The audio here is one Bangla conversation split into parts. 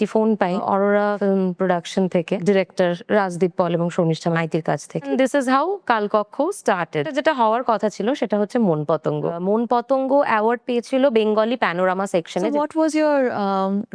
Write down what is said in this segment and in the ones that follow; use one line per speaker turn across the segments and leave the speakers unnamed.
একটি ফোন পাই অরোরা ফিল্ম প্রোডাকশন থেকে, ডিরেক্টর রাজদীপ পল এবং শর্মিষ্ঠা মাইতির কাছ থেকে। দিস ইজ হাউ কালকক্ষ স্টার্টেড। যেটা হওয়ার কথা ছিল সেটা হচ্ছে মন পতঙ্গ। মন পতঙ্গ অ্যাওয়ার্ড পেয়েছিল বেঙ্গলি প্যানোরামা সেকশনে।
So what was your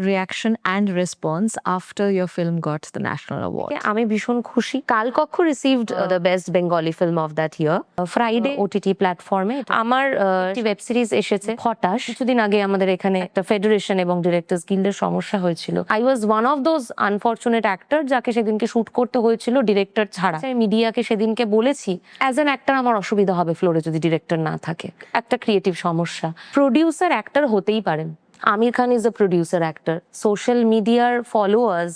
reaction and response after your film got the national award?
আমি ভীষণ খুশি। কালকক্ষ received the best Bengali film of that year. Friday OTT প্ল্যাটফর্মে আমার একটি ওয়েব সিরিজ এসেছে হতাশ। কিছুদিন আগে আমাদের এখানে একটা ফেডারেশন এবং ডিরেক্টরস গিল্ডের সমস্যা হয়েছিল। I was one of those unfortunate actor যাকে সেদিনকে শুট করতে হয়েছিল ডিরেক্টর ছাড়া। মিডিয়াকে সেদিনকে বলেছি অ্যাজ অ্যান অ্যাক্টর আমার অসুবিধা হবে ফ্লোরে যদি ডিরেক্টর না থাকে, একটা ক্রিয়েটিভ সমস্যা। প্রডিউসার অ্যাক্টর হতেই পারেন। Aamir Khan is a producer actor. Social মিডিয়ার ফলোয়ার্স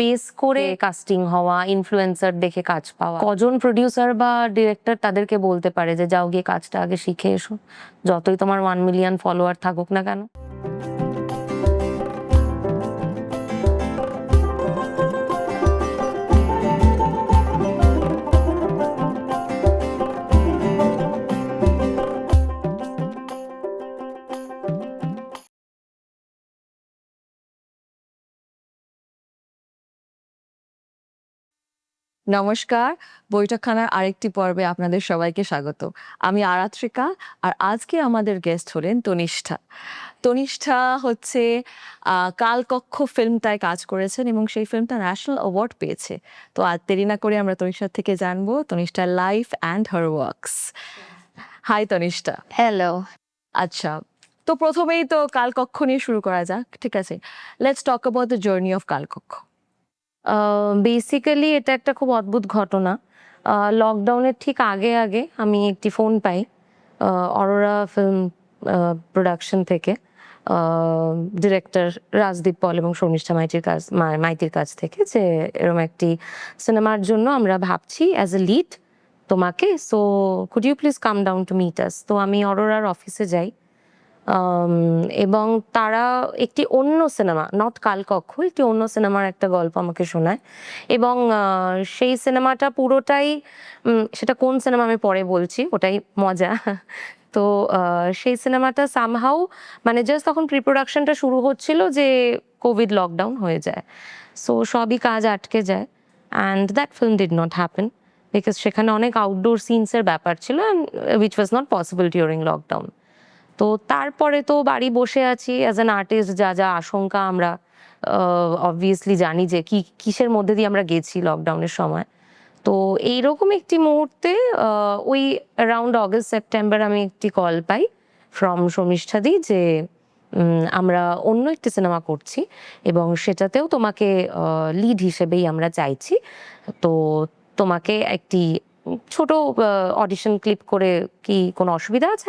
বেস করে কাস্টিং হওয়া, ইনফ্লুয়েন্সার দেখে কাজ পাওয়া, কজন প্রডিউসার বা ডিরেক্টর তাদেরকে বলতে পারে যে যাও গিয়ে কাজটা আগে শিখে এসো, যতই তোমার 1 মিলিয়ন ফলোয়ার থাকুক না কেন।
নমস্কার, বৈঠকখানার আরেকটি পর্বে আপনাদের সবাইকে স্বাগত। আমি আরাত্রিকা, আর আজকে আমাদের গেস্ট হলেন তনিষ্ঠা। তনিষ্ঠা হচ্ছে কালকক্ষ ফিল্মটায় কাজ করেছেন এবং সেই ফিল্মটা ন্যাশনাল অ্যাওয়ার্ড পেয়েছে। তো আর দেরি না করে আমরা তনিষ্ঠার থেকে জানবো তনিষ্ঠার life and her works. Hi Tanishtha.
Hello.
আচ্ছা, তো প্রথমেই তো কালকক্ষ নিয়ে শুরু করা যাক, ঠিক আছে? Let's talk about the journey of কালকক্ষ।
বেসিক্যালি এটা একটা খুব অদ্ভুত ঘটনা। লকডাউনের ঠিক আগে আগে আমি একটি ফোন পাই অরোরা ফিল্ম প্রোডাকশন থেকে, ডিরেক্টর রাজদীপ পল এবং শর্মিষ্ঠা মাইতির কাছ থেকে, যে এরকম একটি সিনেমার জন্য আমরা ভাবছি অ্যাজ এ লিড তোমাকে, so could you please come down to meet us. তো আমি অরোরার অফিসে যাই এবং তারা একটি অন্য সিনেমা, নট কালকক্ষ, একটি অন্য সিনেমার একটা গল্প আমাকে শোনায় এবং সেই সিনেমাটা পুরোটাই, সেটা কোন সিনেমা আমি পরে বলছি, ওটাই মজা। তো সেই সিনেমাটা সামহাউ মানে জাস্ট তখন প্রি প্রোডাকশনটা শুরু হচ্ছিল যে কোভিড লকডাউন হয়ে যায়, সো সবই কাজ আটকে যায় and that film did not happen because সেখানে অনেক আউটডোর সিনসের ব্যাপার ছিল and which was not possible during lockdown. তো তারপরে তো বাড়ি বসে আছি অ্যাজ অ্যান আর্টিস্ট, যা যা আশঙ্কা আমরা অবভিয়াসলি জানি যে কিসের মধ্যে দিয়ে আমরা গেছি লকডাউনের সময়। তো এইরকম একটি মুহূর্তে ওই অ্যারাউন্ড অগস্ট সেপ্টেম্বর আমি একটি কল পাই ফ্রম শর্মিষ্ঠাদি যে আমরা অন্য একটি সিনেমা করছি এবং সেটাতেও তোমাকে লিড হিসেবেই আমরা চাইছি, তো তোমাকে একটি ছোট অডিশন ক্লিপ করে কি কোনো অসুবিধা আছে?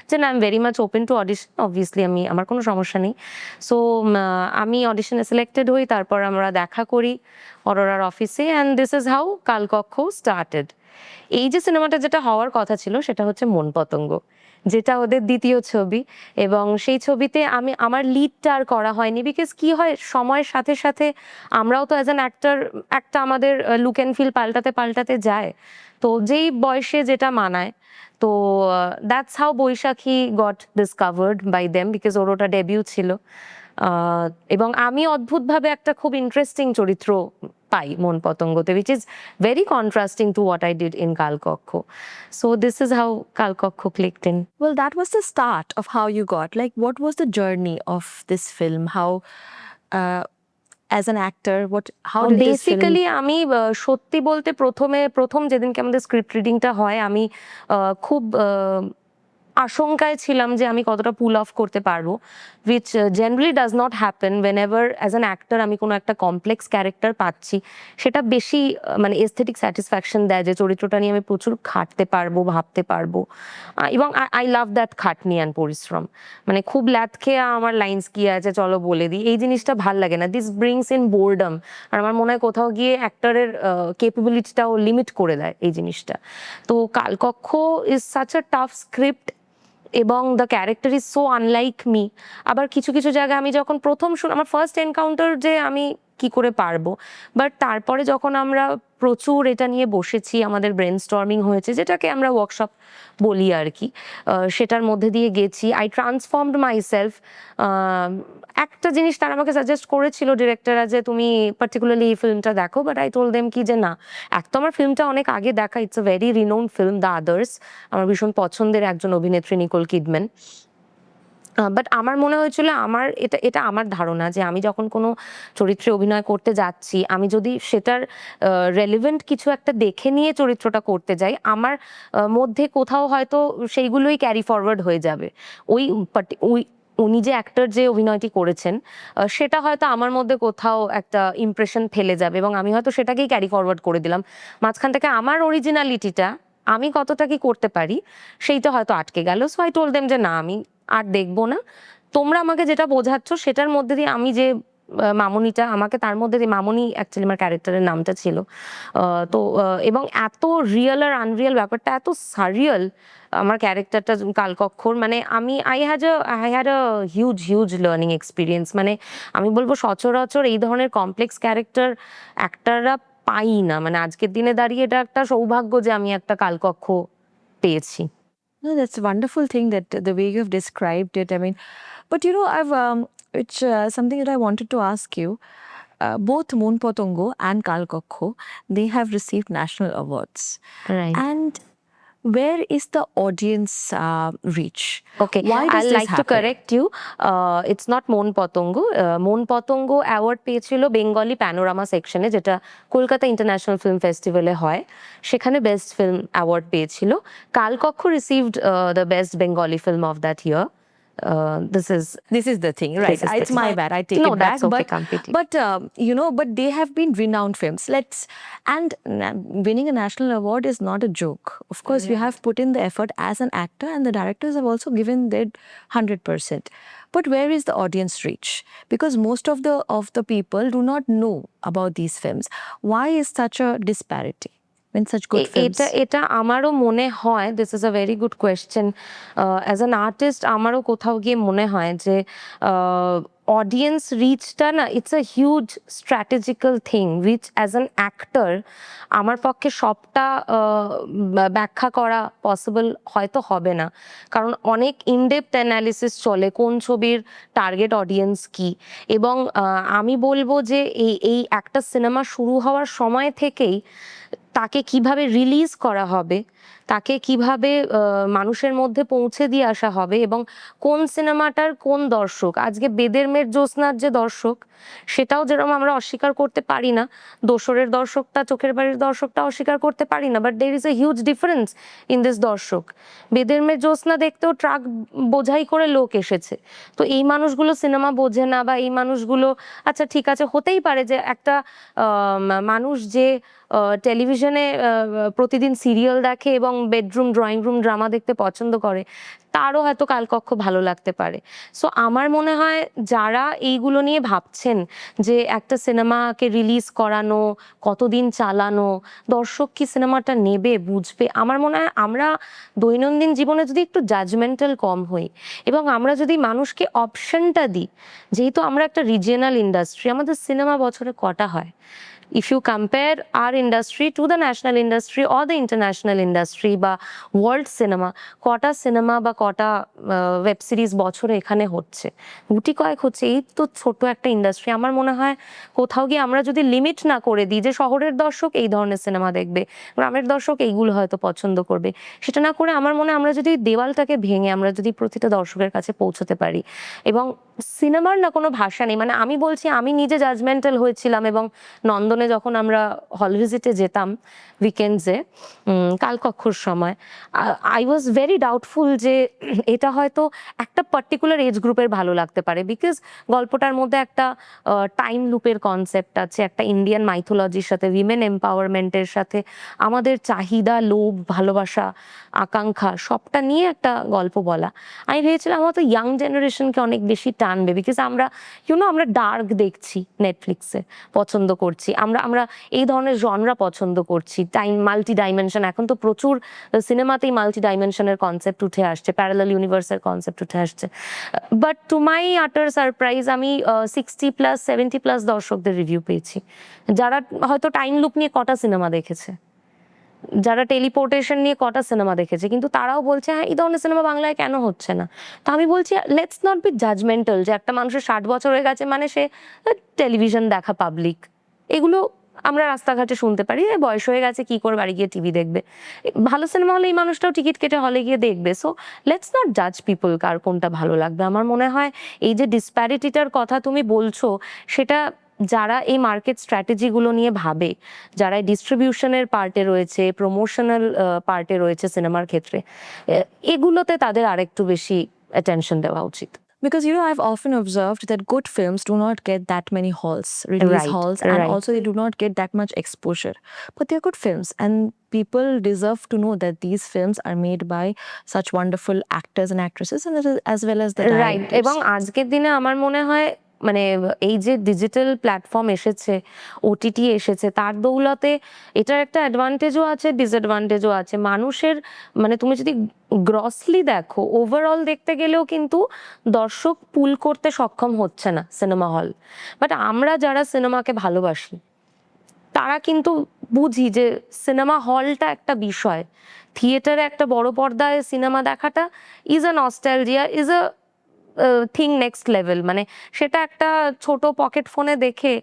যে না, I am very much open to audition, obviously আমার কোনো সমস্যা নেই। সো আমি অডিশনে সিলেক্টেড হই, তারপর আমরা দেখা করি অরোরার অফিসে অ্যান্ড দিস ইজ হাউ কালকক্ষ স্টার্টেড। এই যে সিনেমাটা যেটা হওয়ার কথা ছিল সেটা হচ্ছে মন পতঙ্গ, যেটা ওদের দ্বিতীয় ছবি এবং সেই ছবিতে আমার লিডটা আর করা হয়নি বিকজ কি হয়, সময়ের সাথে সাথে আমরাও তো অ্যাজ অ্যান অ্যাক্টর একটা আমাদের লুক অ্যান্ড ফিল পাল্টাতে পাল্টাতে যায়, তো যেই বয়সে যেটা মানায়। তো that's how Baishakhi got discovered by them because ওর ওটা ডেবিউ ছিল এবং আমি অদ্ভুতভাবে একটা খুব ইন্টারেস্টিং চরিত্র পাই মন পতঙ্গতে, which is very contrasting to what I did in Kalkokho. So this is how Kalkokho clicked in.
Well, that was the start of how you got. Like, what was the journey of this film? How, as an actor, how did this film?
Basically, আমি সত্যি বলতে প্রথম যেদিনকে আমাদের স্ক্রিপ্ট রিডিংটা হয় আমি খুব আশঙ্কায় ছিলাম যে আমি কতটা পুল অফ করতে পারবো, which generally does not happen whenever as an actor আমি কোনো একটা কমপ্লেক্স ক্যারেক্টার পাচ্ছি, সেটা বেশি মানে এস্থেটিক স্যাটিসফ্যাকশন দেয় যে চরিত্রটা নিয়ে আমি প্রচুর খাটতে পারবো, ভাবতে পারবো এবং আই লাভ দ্যাট খাটনি অ্যান্ড পরিশ্রম। মানে খুব ল্যাদ খেয়ে আমার লাইন্স কি আছে চলো বলে দিই, এই জিনিসটা ভাল লাগে না। দিস ব্রিংস ইন বোরডম, আর আমার মনে হয় কোথাও গিয়ে অ্যাক্টরের কেপেবিলিটিটাও লিমিট করে দেয় এই জিনিসটা। তো কালকক্ষ is such a tough script এবং the character is so unlike me. আবার কিছু কিছু জায়গায় আমি যখন প্রথম আমার ফার্স্ট এনকাউন্টার যে আমি কি করে পারবো। বাট তারপরে যখন আমরা প্রচুর এটা নিয়ে বসেছি, আমাদের ব্রেন স্টর্মিং হয়েছে, যেটাকে আমরা ওয়ার্কশপ বলি আর কি, সেটার মধ্যে দিয়ে গেছি। I transformed my self. একটা জিনিস তারা আমাকে সাজেস্ট করেছিল ডিরেক্টররা, যে তুমি পার্টিকুলারলি এই ফিল্মটা দেখো, বাট আই টোল্ড দেম কি যে না, এক তো আমার ফিল্মটা অনেক আগে দেখা, it's a very renowned film the others, আমার ভীষণ পছন্দের একজন অভিনেত্রী নিকোল কিডম্যান। বাট আমার মনে হয়েছিল, আমার এটা এটা আমার ধারণা যে আমি যখন কোনো চরিত্রে অভিনয় করতে যাচ্ছি, আমি যদি সেটার রেলিভেন্ট কিছু একটা দেখে নিয়ে চরিত্রটা করতে যাই, আমার মধ্যে কোথাও হয়তো সেইগুলোই ক্যারি ফরওয়ার্ড হয়ে যাবে। ওই ওই উনি যে অ্যাক্টর যে অভিনয়টি করেছেন, সেটা হয়তো আমার মধ্যে কোথাও একটা ইমপ্রেশন ফেলে যাবে এবং আমি হয়তো সেটাকেই ক্যারি ফরওয়ার্ড করে দিলাম। মাঝখান থেকে আমার অরিজিনালিটিটা, আমি কতটা কি করতে পারি, সেইটা হয়তো আটকে গেল। সো আই টোল্ড দেম যে না, আমি আর দেখবো না। তোমরা আমাকে যেটা বোঝাচ্ছ সেটার মধ্যে দিয়ে আমি যে মামুনিটা, আমাকে তার মধ্যে দিয়ে, মামুনি অ্যাকচুয়ালি আমার ক্যারেক্টারের নামটা ছিল, তো এবং এত রিয়েল আর আনরিয়েল ব্যাপারটা, এত সারিয়াল আমার ক্যারেক্টারটা কালকক্ষর, মানে I had a huge huge learning experience. মানে আমি বলবো সচরাচর এই ধরনের কমপ্লেক্স ক্যারেক্টার অ্যাক্টাররা পাই না। মানে আজকের দিনে দাঁড়িয়ে এটা একটা সৌভাগ্য যে আমি একটা কালকক্ষ পেয়েছি।
No, that's a wonderful thing that the way you have described it. I mean, but I've which something that I wanted to ask you. Both Moon Potongo and Kalkokho, they have received national awards.
Right.
And where is the audience reach?
Okay,
Why does
I'd
this
like to
happen?
correct you. It's not মন পতঙ্গ। মন পতঙ্গ অ্যাওয়ার্ড পেয়েছিল বেঙ্গলি প্যানোরামা সেকশনে, যেটা কলকাতা ইন্টারন্যাশনাল ফিল্ম ফেস্টিভ্যালে হয়, সেখানে বেস্ট ফিল্ম অ্যাওয়ার্ড পেয়েছিল। কালকক্ষ received the best Bengali film of that year.
This is the thing, right?
This is the
It's
thing.
my bad. I take
No,
it back.
that's okay completely.
But they have been renowned films. Winning a national award is not a joke. Of course, you have put in the effort as an actor, and the directors have also given their 100%. But where is the audience reach? Because most of the people do not know about these films. Why is such a disparity in such good films?
এটা এটা আমারও মনে হয়, this is a very good question. As an artist আমারও কোথাও গিয়ে মনে হয় যে অডিয়েন্স রিচটা না, it's a huge strategical thing, which as an actor আমার পক্ষে সবটা ব্যাখ্যা করা পসিবল হয়তো হবে না। কারণ অনেক ইনডেপথ অ্যানালিসিস চলে কোন ছবির টার্গেট অডিয়েন্স কি, এবং আমি বলবো যে এই একটা সিনেমা শুরু হওয়ার সময় থেকেই তাকে কিভাবে রিলিজ করা হবে, তাকে কিভাবে মানুষের মধ্যে পৌঁছে দিয়ে আসা হবে, এবং কোন সিনেমাটার কোন দর্শক, আজকে বেদের মেয়ের জ্যোৎস্নার যে দর্শক, সেটাও যেরকম আমরা অস্বীকার করতে পারি না, দোসরের দর্শকটা, চোখের বাড়ির দর্শকটা অস্বীকার করতে পারি না, but there is a huge difference in this দর্শক। বেদের মেয়ের জ্যোৎস্না দেখতেও ট্রাক বোঝাই করে লোক এসেছে, তো এই মানুষগুলো সিনেমা বোঝে না, বা এই মানুষগুলো, আচ্ছা ঠিক আছে, হতেই পারে যে একটা মানুষ যে টেলিভিশনে প্রতিদিন সিরিয়াল দেখে এবং বেডরুম ড্রয়িং রুম ড্রামা দেখতে পছন্দ করে, তারও হয়তো কালকক্ষ ভালো লাগতে পারে। সো আমার মনে হয় যারা এইগুলো নিয়ে ভাবছেন যে একটা সিনেমাকে রিলিজ করানো, কতদিন চালানো, দর্শক কি সিনেমাটা নেবে, বুঝবে, আমার মনে হয় আমরা দৈনন্দিন জীবনে যদি একটু জাজমেন্টাল কম হই এবং আমরা যদি মানুষকে অপশনটা দিই, যেহেতু আমরা একটা রিজিয়নাল ইন্ডাস্ট্রি, আমাদের সিনেমা বছরে কটা হয়? If you compare our industry to the national industry or the international industry বা ওয়ার্ল্ড সিনেমা, কটা সিনেমা বা কটা ওয়েব সিরিজ বছরে এখানে হচ্ছে? গুটি কয়েক হচ্ছে। এই তো ছোট একটা ইন্ডাস্ট্রি। আমার মনে হয় কোথাও গিয়ে আমরা যদি লিমিট না করে দিই যে শহরের দর্শক এই ধরনের সিনেমা দেখবে, গ্রামের দর্শক এইগুলো হয়তো পছন্দ করবে, সেটা না করে আমার মনে হয় আমরা যদি দেওয়ালটাকে ভেঙে আমরা যদি প্রতিটা দর্শকের কাছে পৌঁছতে পারি, এবং সিনেমার না কোনো ভাষা নেই। মানে আমি বলছি, আমি নিজে জাজমেন্টাল হয়েছিলাম, এবং নন্দনে যখন আমরা হল ভিজিটে যেতাম উইকেন্ডসে কালকক্ষর সময়, আই ওয়াজ ভেরি ডাউটফুল যে এটা হয়তো একটা পার্টিকুলার এজ গ্রুপের ভালো লাগতে পারে, বিকজ গল্পটার মধ্যে একটা টাইম লুপের কনসেপ্ট আছে, একটা ইন্ডিয়ান মাইথোলজির সাথে, উইমেন এম্পাওয়ারমেন্টের সাথে আমাদের চাহিদা, লোভ, ভালোবাসা, আকাঙ্ক্ষা, সবটা নিয়ে একটা গল্প বলা। আমি ভেবেছিলাম হয়তো ইয়াং জেনারেশনকে অনেক বেশি টানবে, বিকজ আমরা আমরা ডার্ক দেখছি, নেটফ্লিক্সে পছন্দ করছি, আমরা আমরা এই ধরনের জনরা পছন্দ করছি, মাল্টি ডাইমেনশন। এখন তো প্রচুর সিনেমাতেই মাল্টি ডাইমেনশনের কনসেপ্ট উঠে আসছে, প্যারালাল ইউনিভার্সের কনসেপ্ট উঠে আসছে। বাট টু মাই আটার সারপ্রাইজ আমি 60+, 70+ দর্শকদের রিভিউ পেয়েছি, যারা হয়তো টাইম লুপ নিয়ে কটা সিনেমা দেখেছে, যারা টেলিপোর্টেশন নিয়ে কটা সিনেমা দেখেছে, কিন্তু তারাও বলছে হ্যাঁ এই ধরনের সিনেমা বাংলায় কেন হচ্ছে না। তো আমি বলছি লেটস নট বি জাজমেন্টাল যে একটা মানুষের 60 বছর হয়ে গেছে মানে সে টেলিভিশন দেখা পাবলিক, এগুলো আমরা রাস্তাঘাটে শুনতে পারি, বয়স হয়ে গেছে কি করে বাড়ি গিয়ে টিভি দেখবে। ভালো সিনেমা হলে এই মানুষটাও টিকিট কেটে হলে গিয়ে দেখবে। সো লেটস নট জাজ পিপল কার কোনটা ভালো লাগবে। আমার মনে হয় এই যে ডিসপ্যারিটিটার কথা তুমি বলছো, সেটা যারা এই মার্কেট স্ট্র্যাটেজিগুলো নিয়ে ভাবে, যারা ডিস্ট্রিবিউশনের পার্টে রয়েছে, প্রমোশনাল পার্টে রয়েছে সিনেমার ক্ষেত্রে, এগুলোতে তাদের আরেকটু বেশি অ্যাটেনশন দেওয়া উচিত।
Because I've often observed that good films do not get that many release
Right,
halls, and
right.
also they do not get that much exposure. But they're good films, and people deserve to know that these films are made by such wonderful actors and actresses, and as well as the
right.
directors.
এবং আজকের দিনে আমার মনে হয় মানে এই যে ডিজিটাল প্ল্যাটফর্ম এসেছে, ওটিটি এসেছে, তার দৌলতে এটার একটা অ্যাডভান্টেজও আছে, ডিসঅ্যাডভান্টেজও আছে। মানুষের মানে তুমি যদি গ্রসলি দেখো, ওভারঅল দেখতে গেলেও কিন্তু দর্শক পুল করতে সক্ষম হচ্ছে না সিনেমা হল। বাট আমরা যারা সিনেমাকে ভালোবাসি তারা কিন্তু বুঝি যে সিনেমা হলটা একটা বিষয়, থিয়েটারে একটা বড় পর্দায় সিনেমা দেখাটা is a nostalgia, is a thing next level. মানে সেটা একটা ছোট পকেট ফোনে দেখে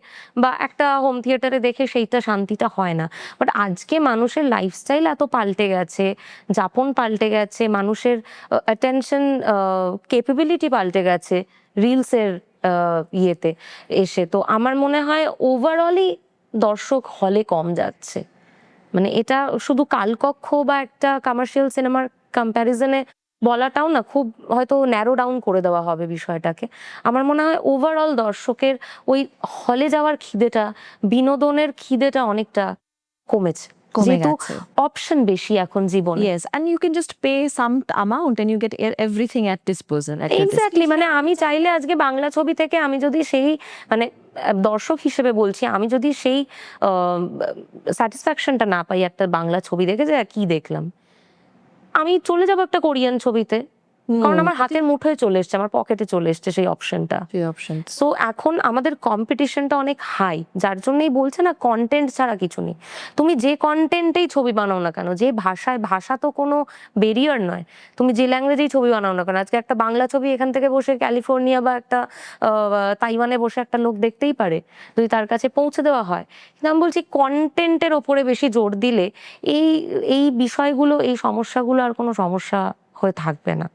বা একটা হোম থিয়েটারে দেখে সেইটা শান্তিটা হয় না। বাট আজকে মানুষের লাইফস্টাইল এত পাল্টে গেছে, যাপন পাল্টে গেছে, মানুষের অ্যাটেনশন ক্যাপাবিলিটি পাল্টে গেছে রিলসের ইয়েতে এসে। তো আমার মনে হয় ওভারঅলই দর্শক হলে কম যাচ্ছে। মানে এটা শুধু কালকক্ষ বা একটা কমার্শিয়াল সিনেমার কম্প্যারিজনে বলাটাও না, খুব হয়তো ন্যারো ডাউন করে দেওয়া হবে বিষয়টাকে। আমার মনে হয় ওভারঅল দর্শকের ওই হলে যাওয়ার খিদেটা, বিনোদনের খিদেটা অনেকটা কমেছে,
কমে
যেহেতু
গেছে।
অপশন বেশি এখন জীবনে।
Yes, and you can just pay some amount and you get everything at disposal at your
exactly. মানে আমি চাইলে আজকে বাংলা ছবি থেকে আমি যদি সেই মানে দর্শক হিসেবে বলছি, আমি যদি সেই স্যাটিসফ্যাকশনটা না পাই একটা বাংলা ছবি দেখে যে কি দেখলাম, আমি চলে যাবো একটা কোরিয়ান ছবিতে, কারণ আমার হাতের মুঠোয় চলে এসছে, আমার পকেটে চলে এসছে সেই অপশনটা।
options.
সো এখন আমাদের কম্পিটিশনটা অনেক হাই, যার জন্যই বলছে না কন্টেন্ট ছাড়া কিছু নেই। তুমি যে কন্টেন্টেই ছবি বানাও না কেন, যে ভাষায়, ভাষা তো কোনো ব্যারিয়ার নয়, তুমি যে ল্যাঙ্গুয়েজেই ছবি বানাও না কেন, আজকে একটা বাংলা ছবি এখান থেকে বসে ক্যালিফোর্নিয়া বা একটা তাইওয়ানে বসে একটা লোক দেখতেই পারে যদি তার কাছে পৌঁছে দেওয়া হয়। কিন্তু আমি বলছি কন্টেন্টের ওপরে বেশি জোর দিলে এই এই বিষয়গুলো, এই সমস্যাগুলো আর কোনো সমস্যা হয়ে থাকবে না।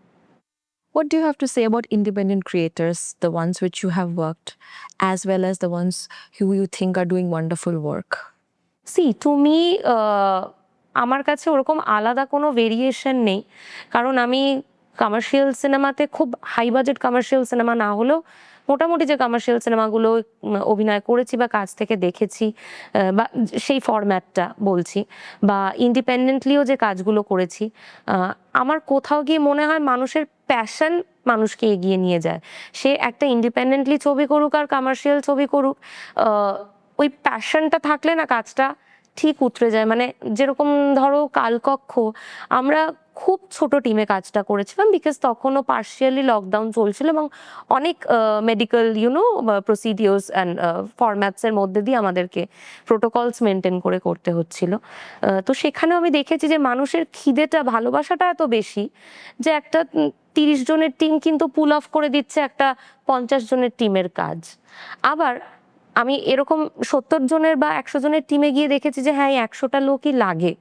What do you have to say about independent creators, the ones which you have worked, as well as the ones who you think are doing wonderful work?
See তুমি আমার কাছে ওরকম আলাদা কোনো ভেরিয়েশন নেই, কারণ আমি কমার্শিয়াল সিনেমাতে, খুব হাই বাজেট কমার্শিয়াল সিনেমা না হলেও মোটামুটি যে কমার্শিয়াল সিনেমাগুলো অভিনয় করেছি বা কাছ থেকে দেখেছি, বা সেই ফরম্যাটটা বলছি, বা ইন্ডিপেন্ডেন্টলিও যে কাজগুলো করেছি, আমার কোথাও গিয়ে মনে হয় মানুষের প্যাশন মানুষকে এগিয়ে নিয়ে যায়। সে একটা ইন্ডিপেন্ডেন্টলি ছবি করুক আর কমার্শিয়াল ছবি করুক, ওই প্যাশনটা থাকলে না কাজটা ঠিক উতরে যায়। মানে যেরকম ধরো কালকক্ষ, আমরা খুব ছোট টিমে কাজটা করেছিলাম, বিকজ তখনও পার্শিয়ালি লকডাউন চলছিল এবং অনেক মেডিকেল প্রসিডিওর্স অ্যান্ড ফরম্যাটসের মধ্যে দিয়ে আমাদেরকে প্রোটোকলস মেনটেন করে করতে হচ্ছিল। তো সেখানে আমি দেখেছি যে মানুষের খিদেটা, ভালোবাসাটা এত বেশি যে একটা 30 জনের টিম কিন্তু পুল অফ করে দিচ্ছে একটা 50 জনের টিমের কাজ। আবার আমি এরকম 70 জনের বা 100 জনের টিমে গিয়ে দেখেছি যে হ্যাঁ, 100টা লোকই লাগে,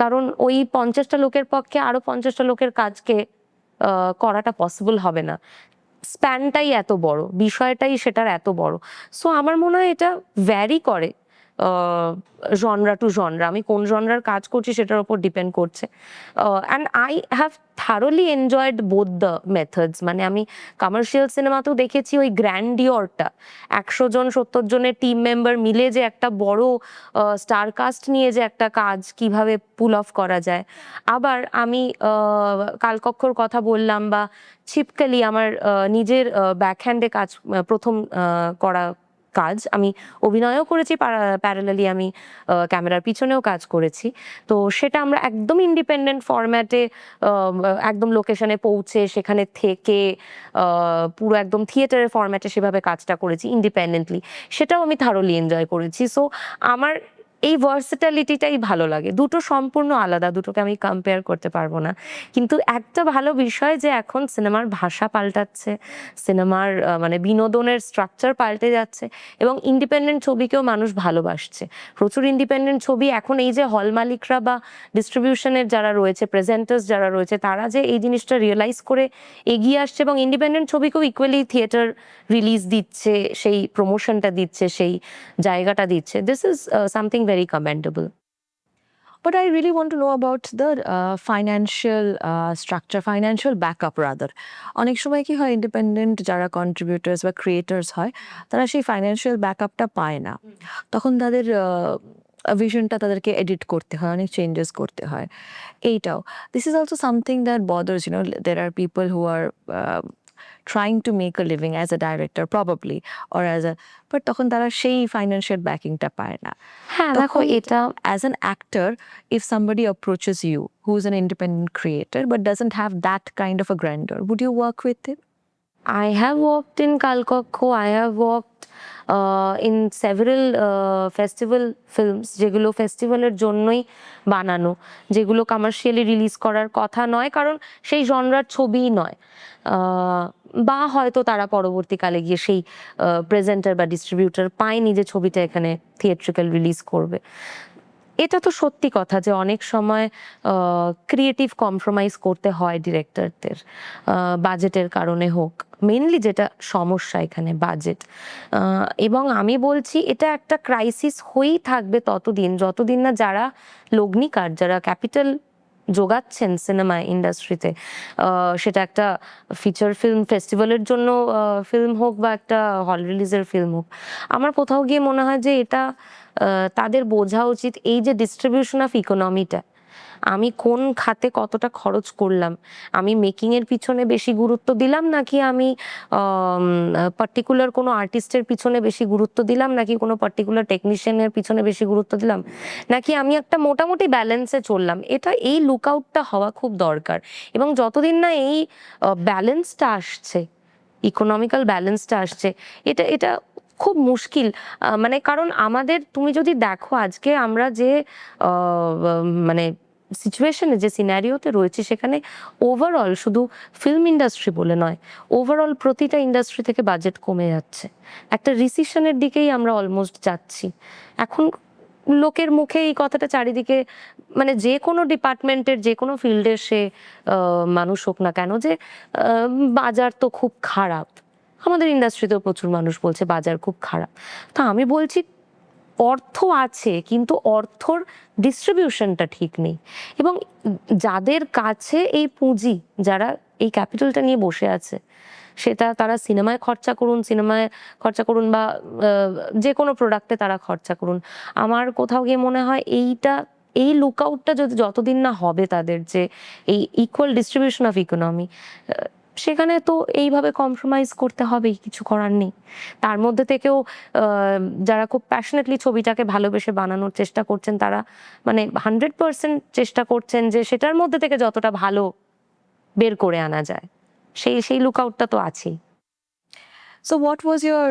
কারণ ওই 50টা লোকের পক্ষে আরো 50টা লোকের কাজকে করাটা পসিবল হবে না। স্প্যানটাই এত বড়, বিষয়টাই সেটার এত বড়। সো আমার মনে হয় এটা ভ্যারি করে জনরা টু জনরা। আমি কোন জনরার কাজ করছি সেটার উপর ডিপেন্ড করছে। And I have thoroughly enjoyed both the methods. মানে আমি কমার্শিয়াল সিনেমাতেও দেখেছি ওই গ্র্যান্ডিওরটা, 100 জন 70 জনের টিম মেম্বার মিলে যে একটা বড় স্টার কাস্ট নিয়ে যে একটা কাজ কিভাবে পুল অফ করা যায়। আবার আমি কালকক্ষর কথা বললাম, বা ছিপকালি আমার নিজের ব্যাকহ্যান্ডে কাজ প্রথম করা কাজ। আমি অভিনয়ও করেছি, প্যারালালি আমি ক্যামেরার পিছনেও কাজ করেছি। তো সেটা আমরা একদম ইন্ডিপেন্ডেন্ট ফরম্যাটে একদম লোকেশনে পৌঁছে সেখানে থেকে পুরো একদম থিয়েটারের ফরম্যাটে সেভাবে কাজটা করেছি ইন্ডিপেন্ডেন্টলি। সেটাও আমি থারোলি এনজয় করেছি। সো আমার এই ভার্সেটালিটিটাই ভালো লাগে। দুটো সম্পূর্ণ আলাদা, দুটোকে আমি কম্পেয়ার করতে পারবো না। কিন্তু একটা ভালো বিষয় যে এখন সিনেমার ভাষা পাল্টাচ্ছে, সিনেমার মানে বিনোদনের স্ট্রাকচার পাল্টে যাচ্ছে এবং ইন্ডিপেন্ডেন্ট ছবিকেও মানুষ ভালোবাসছে। প্রচুর ইন্ডিপেন্ডেন্ট ছবি এখন, এই যে হল মালিকরা বা ডিস্ট্রিবিউশনের যারা রয়েছে, প্রেজেন্টার্স যারা রয়েছে, তারা যে এই জিনিসটা রিয়েলাইজ করে এগিয়ে আসছে এবং ইন্ডিপেন্ডেন্ট ছবিকেও ইকুয়ালি থিয়েটার রিলিজ দিচ্ছে, সেই প্রমোশনটা দিচ্ছে, সেই জায়গাটা দিচ্ছে। This is something very commendable.
But I really want to know about the financial structure, financial backup rather. অনেক সময় কি হয়, ইন্ডিপেন্ডেন্ট যারা কন্ট্রিবিউটার্স বা ক্রিয়েটার্স হয়, তারা সেই ফাইন্যান্সিয়াল ব্যাকআপটা পায় না। তখন তাদের ভিশনটা তাদেরকে এডিট করতে হয়, অনেক চেঞ্জেস করতে হয়। এইটাও, this is also something that bothers, there are people who are trying to make a living as a director probably or as a, but তখন তারা সেই ফাইন্যান্সিয়াল ব্যাকিংটা পায় না।
হ্যাঁ দেখো,
তখন
এটা
as an actor, if somebody approaches you who's an independent creator but doesn't have that kind of a grandeur, would you work with it?
I have worked in Kalkokko, I have worked in several festival films, যেগুলো ফেস্টিভ্যালের জন্যই বানানো, যেগুলো কমার্শিয়ালি রিলিজ করার কথা নয়, কারণ সেই জনরার ছবিই নয়। বা হয়তো তারা পরবর্তীকালে গিয়ে সেই প্রেজেন্টার বা ডিস্ট্রিবিউটার পায়নি যে ছবিটা এখানে থিয়েট্রিক্যাল রিলিজ করবে। এটা তো সত্যি কথা যে অনেক সময় ক্রিয়েটিভ কম্প্রোমাইজ করতে হয় ডিরেক্টরদের, বাজেটের কারণে হোক, মেনলি যেটা সমস্যা এখানে বাজেট। এবং আমি বলছি এটা একটা ক্রাইসিস হয়েই থাকবে ততদিন যতদিন না যারা লগ্নিকার, যারা ক্যাপিটাল যোগাচ্ছেন সিনেমা ইন্ডাস্ট্রিতে, সেটা একটা ফিচার ফিল্ম ফেস্টিভ্যালের জন্য ফিল্ম হোক বা একটা হল রিলিজের ফিল্ম হোক, আমার কোথাও গিয়ে মনে হয় যে এটা তাদের বোঝা উচিত এই যে ডিস্ট্রিবিউশন অফ ইকোনমিটা, আমি কোন খাতে কতটা খরচ করলাম, আমি মেকিংয়ের পিছনে বেশি গুরুত্ব দিলাম নাকি আমি পার্টিকুলার কোনো আর্টিস্টের পিছনে বেশি গুরুত্ব দিলাম, নাকি কোনো পার্টিকুলার টেকনিশিয়ানের পিছনে বেশি গুরুত্ব দিলাম, নাকি আমি একটা মোটামুটি ব্যালেন্সে চললাম। এটা এই লুকআউটটা হওয়া খুব দরকার। এবং যতদিন না এই ব্যালেন্সটা আসছে, ইকোনমিক্যাল ব্যালেন্সটা আসছে, এটা এটা খুব মুশকিল। মানে কারণ আমাদের, তুমি যদি দেখো আজকে আমরা যে মানে সিচুয়েশনে, যে সিনারিওতে রয়েছে, সেখানে ওভারঅল শুধু ফিল্ম ইন্ডাস্ট্রি বলে নয়, ওভারঅল প্রতিটা ইন্ডাস্ট্রি থেকে বাজেট কমে যাচ্ছে, একটা রিসিশনের দিকেই আমরা অলমোস্ট যাচ্ছি এখন। লোকের মুখে এই কথাটা চারিদিকে, মানে যে কোনো ডিপার্টমেন্টের যে কোনো ফিল্ডের সে মানুষ হোক না কেন, যে বাজার তো খুব খারাপ। আমাদের ইন্ডাস্ট্রিতেও প্রচুর মানুষ বলছে বাজার খুব খারাপ। তা আমি বলছি অর্থ আছে, কিন্তু অর্থর ডিস্ট্রিবিউশনটা ঠিক নেই। এবং যাদের কাছে এই পুঁজি, যারা এই ক্যাপিটালটা নিয়ে বসে আছে, সেটা তারা সিনেমায় খরচা করুন বা যে কোনো প্রোডাক্টে তারা খরচা করুন, আমার কোথাও গিয়ে মনে হয় এই লুকআউটটা যদি যতদিন না হবে তাদের, যে এই ইকুয়াল ডিস্ট্রিবিউশন অফ ইকোনমি, সেখানে তো এইভাবে কম্প্রোমাইজ করতে হবেই, কিছু করার নেই। তার মধ্যে থেকেও যারা খুব প্যাশনেটলি ছবিটাকে ভালোবেসে বানানোর চেষ্টা করছেন, তারা মানে 100% চেষ্টা করছেন যে সেটার মধ্যে থেকে যতটা ভালো বের করে আনা যায়, সেই লুকআউটটা তো আছেই।
So what was your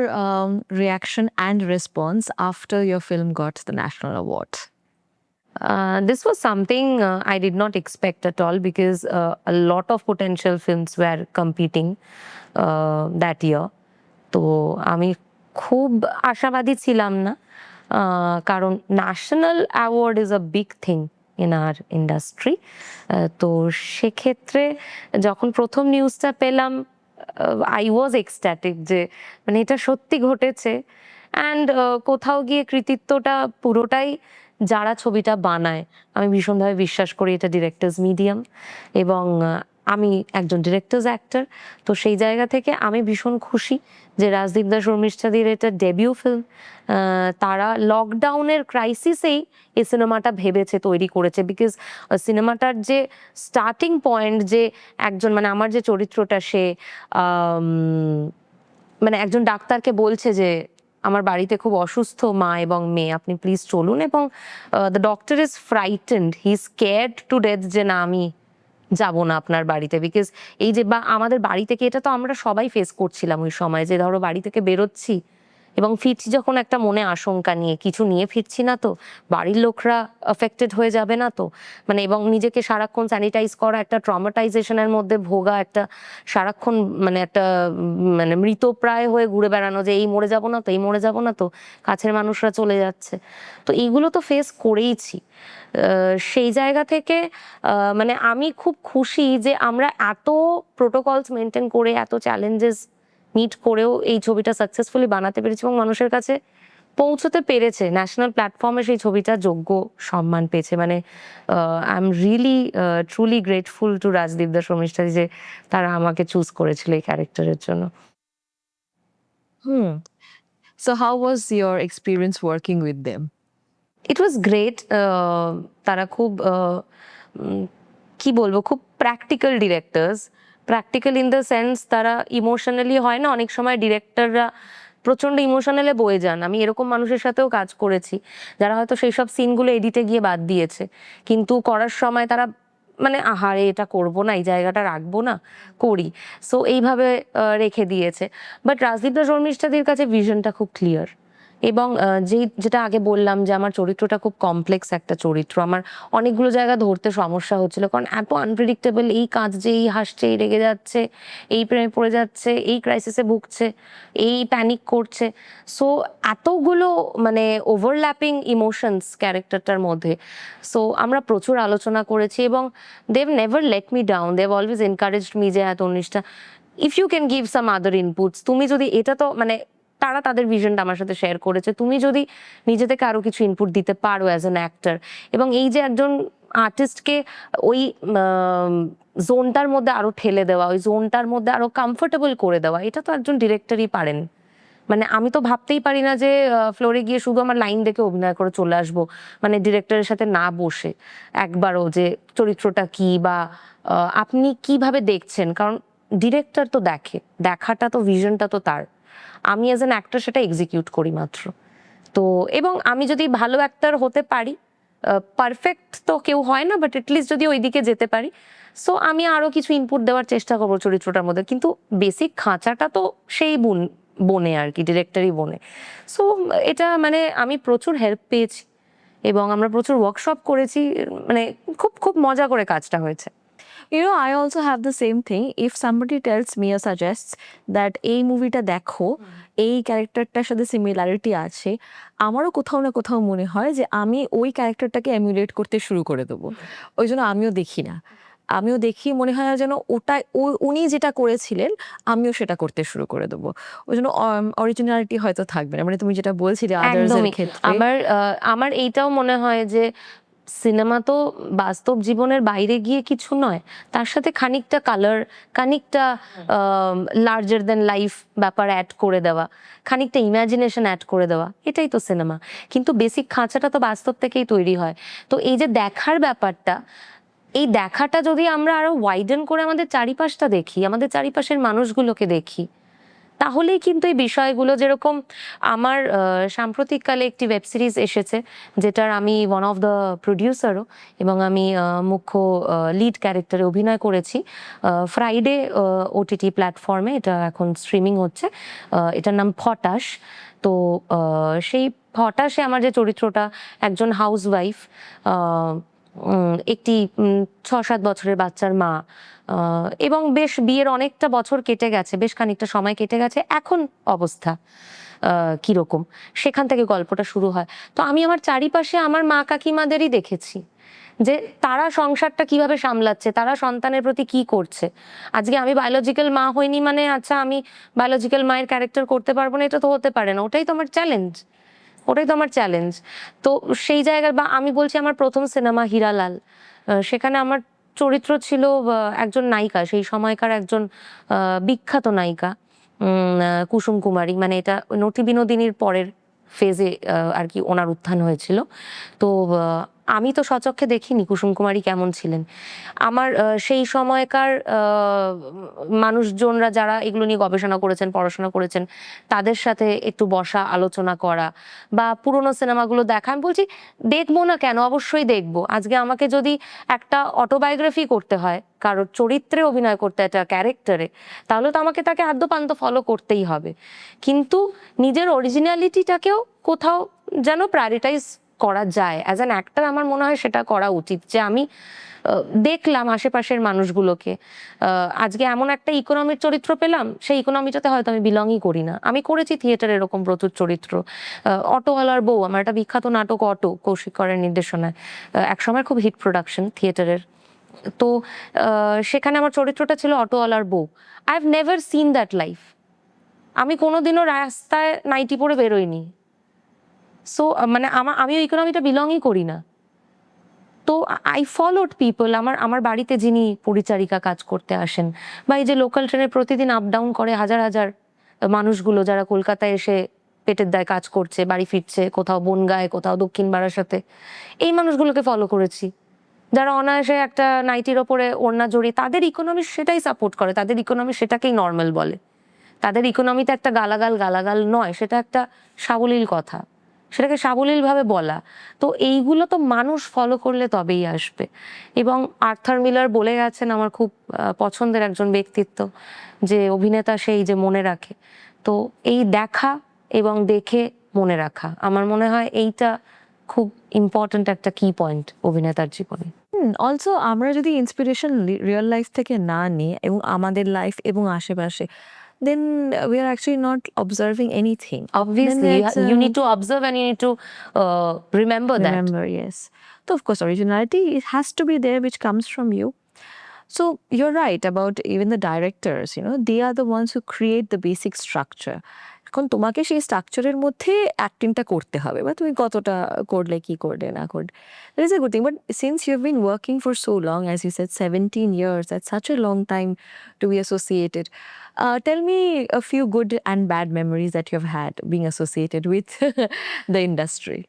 reaction and response after your film got the national award?
This was something I did not expect at all, because a lot of potential films were competing that year. তো আমি খুব আশাবাদী ছিলাম না, কারণ national award is a big thing in our industry. তো সেক্ষেত্রে যখন প্রথম নিউজটা পেলাম, আই ওয়াজ এক্সট্যাটিক যে মানে এটা সত্যি ঘটেছে। অ্যান্ড কোথাও গিয়ে কৃতিত্বটা পুরোটাই যারা ছবিটা বানায়, আমি ভীষণভাবে বিশ্বাস করি এটা ডিরেক্টরস মিডিয়াম, এবং আমি একজন ডিরেক্টরস অ্যাক্টর। তো সেই জায়গা থেকে আমি ভীষণ খুশি যে রাজদীপ দাস শর্মিষ্ঠাদির এটা ডেবিউ ফিল্ম, তারা লকডাউনের ক্রাইসিসেই এই সিনেমাটা ভেবেছে, তৈরি করেছে। বিকজ সিনেমাটার যে স্টার্টিং পয়েন্ট, যে একজন মানে আমার যে চরিত্রটা, সে মানে একজন ডাক্তারকে বলছে যে আমার বাড়িতে খুব অসুস্থ মা এবং মেয়ে, আপনি প্লিজ চলুন। এবং the doctor is frightened, he is scared to death যে না আমি যাব না আপনার বাড়িতে। বিকজ এই যে বা আমাদের বাড়ি থেকে, এটা তো আমরা সবাই ফেস করছিলাম ওই সময়, যে ধরো বাড়ি থেকে বেরোচ্ছি এবং ফিরছি যখন একটা মনে আশঙ্কা নিয়ে, কিছু নিয়ে ফিরছি না তো, বাড়ির লোকরা অ্যাফেক্টেড হয়ে যাবে না তো, মানে এবং নিজেকে সারাক্ষণ স্যানিটাইজ করা, একটা ট্রমাটাইজেশনের মধ্যে ভোগা, একটা সারাক্ষণ মানে একটা মানে মৃতপ্রায় হয়ে ঘুরে বেড়ানো, যে এই মরে যাব না তো, এই মরে যাব না তো, কাছের মানুষরা চলে যাচ্ছে। তো এইগুলো তো ফেস করেইছি। সেই জায়গা থেকে মানে আমি খুব খুশি যে আমরা এত প্রোটোকলস মেনটেন করে, এত চ্যালেঞ্জেস মিট করেও এই ছবিটা সাকসেসফুলি বানাতে পেরেছি এবং মানুষের কাছে পৌঁছতে পেরেছে। ন্যাশনাল প্ল্যাটফর্মে সেই ছবিটা যোগ্য সম্মান পেয়েছে। মানে I am really truly grateful to Rajdeep Das Sharmistha যে তারা আমাকে চুজ করেছিল এই ক্যারেক্টারের জন্য।
Hmm. So how was your experience working with them?
It was great. তারা খুব কি বলবো, খুব practical directors. Practical in the sense, তারা ইমোশনালি হয় না অনেক সময় ডিরেক্টররা প্রচন্ড ইমোশনালে বয়ে যান। আমি এরকম মানুষের সাথেও কাজ করেছি যারা হয়তো সেই সব সিনগুলো এডিটে গিয়ে বাদ দিয়েছে, কিন্তু করার সময় তারা মানে আহারে এটা করব না, এই জায়গাটা রাখবো না, করি। সো এইভাবে রেখে দিয়েছে। বাট রাজদীপ দাস শর্মিষ্ঠাদির কাছে ভিশনটা খুব ক্লিয়ার। এবং যেটা আগে বললাম যে আমার চরিত্রটা খুব কমপ্লেক্স একটা চরিত্র, আমার অনেকগুলো জায়গা ধরতে সমস্যা হচ্ছিল, কারণ এত আনপ্রেডিক্টেবল, এই কাঁদছে, এই হাসছে, এই রেগে যাচ্ছে, এই প্রেমে পড়ে যাচ্ছে, এই ক্রাইসিসে ভুগছে, এই প্যানিক করছে। সো এতগুলো মানে ওভারল্যাপিং ইমোশনস ক্যারেক্টারটার মধ্যে। সো আমরা প্রচুর আলোচনা করেছি এবং they never let me down, they always encouraged me যে হ্যাঁ Tannishtha, if you can give some other inputs, তুমি যদি এটা তো মানে তারা তাদের ভিশনটা আমার সাথে শেয়ার করেছে, তুমি যদি নিজে থেকে আরো কিছু ইনপুট দিতে পারো অ্যাজ অ্যান অ্যাক্টর, এবং এই যে একজন আর্টিস্টকে ওই জোনটার মধ্যে আরো ঠেলে দেওয়া, ওই জোনটার মধ্যে আরো কমফোর্টেবল করে দেওয়া, এটা তো একজন ডিরেক্টরই পারেন। মানে আমি তো ভাবতেই পারি না যে ফ্লোরে গিয়ে শুধু আমার লাইন দেখে অভিনয় করে চলে আসবো, মানে ডিরেক্টরের সাথে না বসে একবারও যে চরিত্রটা কি বা আপনি কিভাবে দেখছেন, কারণ ডিরেক্টর তো দেখে, দেখাটা তো ভিশনটা তো তার, আমি অ্যাজ অ্যান অ্যাক্টর সেটা এক্সিকিউট করি মাত্র। তো এবং আমি যদি ভালো অ্যাক্টর হতে পারি, পারফেক্ট তো কেউ হয় না, বাট এটলিস্ট যদি ওইদিকে যেতে পারি, সো আমি আরো কিছু ইনপুট দেওয়ার চেষ্টা করবো চরিত্রটার মধ্যে, কিন্তু বেসিক খাঁচাটা তো সেই বনে আর কি, ডিরেক্টরই বনে। সো এটা মানে আমি প্রচুর হেল্প পেয়েছি এবং আমরা প্রচুর ওয়ার্কশপ করেছি, মানে খুব খুব মজা করে কাজটা হয়েছে।
You know, I also have the same thing. If somebody tells me or suggests that এই মুভিটা দেখো, এই ক্যারেক্টারটার সাথে সিমিলারিটি আছে, আমারও কোথাও না কোথাও মনে হয় যে আমি ওই ক্যারেক্টারটাকে এমুলেট করতে শুরু করে দেবো। ওই জন্য আমিও দেখি না। আমিও দেখি, মনে হয় যেন ওটাই উনি যেটা করেছিলেন আমিও সেটা করতে শুরু করে দেবো। ওই জন্য অরিজিনালিটি হয়তো থাকবে না। মানে তুমি যেটা বলছিলে আদার্স এর
একদমই।
ক্ষেত্রে।
আমার এইটাও মনে হয় যে সিনেমা তো বাস্তব জীবনের বাইরে গিয়ে কিছু নয়, তার সাথে খানিকটা কালার, খানিকটা লার্জার দেন লাইফ ব্যাপার অ্যাড করে দেওয়া, খানিকটা ইমাজিনেশন অ্যাড করে দেওয়া, এটাই তো সিনেমা। কিন্তু বেসিক খাঁচাটা তো বাস্তব থেকেই তৈরি হয়। তো এই যে দেখার ব্যাপারটা, এই দেখাটা যদি আমরা আরো ওয়াইডেন করে আমাদের চারিপাশটা দেখি, আমাদের চারিপাশের মানুষগুলোকে দেখি, তাহলেই কিন্তু এই বিষয়গুলো, যেরকম আমার সাম্প্রতিককালে একটি ওয়েব সিরিজ এসেছে যেটার আমি ওয়ান অফ দ্য প্রডিউসারও, এবং আমি মুখ্য লিড ক্যারেক্টারে অভিনয় করেছি। ফ্রাইডে ওটিটি প্ল্যাটফর্মে এটা এখন স্ট্রিমিং হচ্ছে। এটার নাম ফটাস। তো সেই ফটাসে আমার যে চরিত্রটা, একজন হাউসওয়াইফ, একটি 6-7 বছরের বাচ্চার মা, এবং বেশ বিয়ের অনেকটা বছর কেটে গেছে, বেশ খানিকটা সময় কেটে গেছে, এখন অবস্থা কিরকম, সেখান থেকে গল্পটা শুরু হয়। তো আমি আমার চারিপাশে আমার মা কাকিমাদেরই দেখেছি যে তারা সংসারটা কিভাবে সামলাচ্ছে, তারা সন্তানের প্রতি কি করছে। আজকে আমি বায়োলজিক্যাল মা হইনি মানে আচ্ছা আমি বায়োলজিক্যাল মায়ের ক্যারেক্টার করতে পারবো না, এটা তো হতে পারে না। ওটাই তো আমার চ্যালেঞ্জ, ওটাই তো আমার চ্যালেঞ্জ। তো সেই জায়গায়, বা আমি বলছি আমার প্রথম সিনেমা হিরালাল, সেখানে আমার চরিত্র ছিল একজন নায়িকা, সেই সময়কার একজন বিখ্যাত নায়িকা, কুসুম কুমারী। মানে এটা নটি বিনোদিনীর পরের ফেজে আর কি ওনার উত্থান হয়েছিল। তো আমি তো স্বচক্ষে দেখিনি কুসুম কুমারী কেমন ছিলেন। আমার সেই সময়কার মানুষজনরা যারা এগুলো নিয়ে গবেষণা করেছেন, পড়াশোনা করেছেন, তাদের সাথে একটু বসা, আলোচনা করা বা পুরোনো সিনেমাগুলো দেখা। আমি বলছি দেখবো না কেন? অবশ্যই দেখবো। আজকে আমাকে যদি একটা অটোবায়োগ্রাফি করতে হয়, কারোর চরিত্রে অভিনয় করতে, একটা ক্যারেক্টারে, তাহলে তো আমাকে তাকে আদ্যোপান্ত ফলো করতেই হবে। কিন্তু নিজের অরিজিনালিটিটাকেও কোথাও যেন প্রায়োরিটাইজ করা যায়। অ্যাজ অ্যান অ্যাক্টর আমার মনে হয় সেটা করা উচিত, যে আমি দেখলাম আশেপাশের মানুষগুলোকে, আজকে এমন একটা ইকোনমির চরিত্র পেলাম, সেই ইকোনমিটাতে হয়তো আমি বিলংই করি না। আমি করেছি থিয়েটারে এরকম প্রচুর চরিত্র। অটোওয়ালার বউ আমার একটা বিখ্যাত নাটক, অটো, কৌশিক করের নির্দেশনায়, একসময় খুব হিট প্রোডাকশন থিয়েটারের। তো সেখানে আমার চরিত্রটা ছিল অটোওয়ালার বউ। I have never seen that life. আমি কোনোদিনও রাস্তায় নাইটি পরে বেরোইনি। সো মানে আমি ওই ইকোনমিটা বিলংই করি না। তো আই ফলোড পিপল। আমার আমার বাড়িতে যিনি পরিচারিকা কাজ করতে আসেন, বা এই যে লোকাল ট্রেনে প্রতিদিন আপ ডাউন করে হাজার হাজার মানুষগুলো, যারা কলকাতায় এসে পেটের দায়ে কাজ করছে, বাড়ি ফিরছে, কোথাও বনগাঁয়, কোথাও দক্ষিণ বারাসাতে, এই মানুষগুলোকে ফলো করেছি। যারা অনায়াসে একটা নাইটির ওপরে ওড়না জড়িয়ে, তাদের ইকোনমি সেটাই সাপোর্ট করে, তাদের ইকোনমি সেটাকেই নর্মাল বলে। তাদের ইকোনমিতে একটা গালাগাল গালাগাল নয়, সেটা একটা সাবলীল কথা, সেটাকে সাবলীলভাবে বলা। তো এইগুলো তো মানুষ ফলো করলে তবেই আসবে। এবং আর্থার মিলার বলে গেছেন, আমার খুব পছন্দের একজন ব্যক্তিত্ব, যে অভিনেতা সেই যে মনে রাখে। তো এই দেখা এবং দেখে মনে রাখা, আমার মনে হয় এইটা খুব ইম্পর্ট্যান্ট একটা কি পয়েন্ট অভিনেতার জীবনে।
অলসো আমরা যদি ইন্সপিরেশন রিয়েল লাইফ থেকে না নিই এবং আমাদের লাইফ এবং আশেপাশে, then we are actually not observing anything.
Obviously, you need to observe and you need to remember that.
Remember, yes. So of course, originality, it has to be there, which comes from you. So you're right about even the directors, they are the ones who create the basic structure. এখন তোমাকে সেই স্ট্রাকচারের মধ্যে অ্যাক্টিংটা করতে হবে, বা তুমি কতটা করলে, কি করলে না করলে, that is a good thing. But since you've been working for so long, as you said, 17 years, that's such a long time to be associated. Tell me a few good and bad memories that you've had being associated with the industry.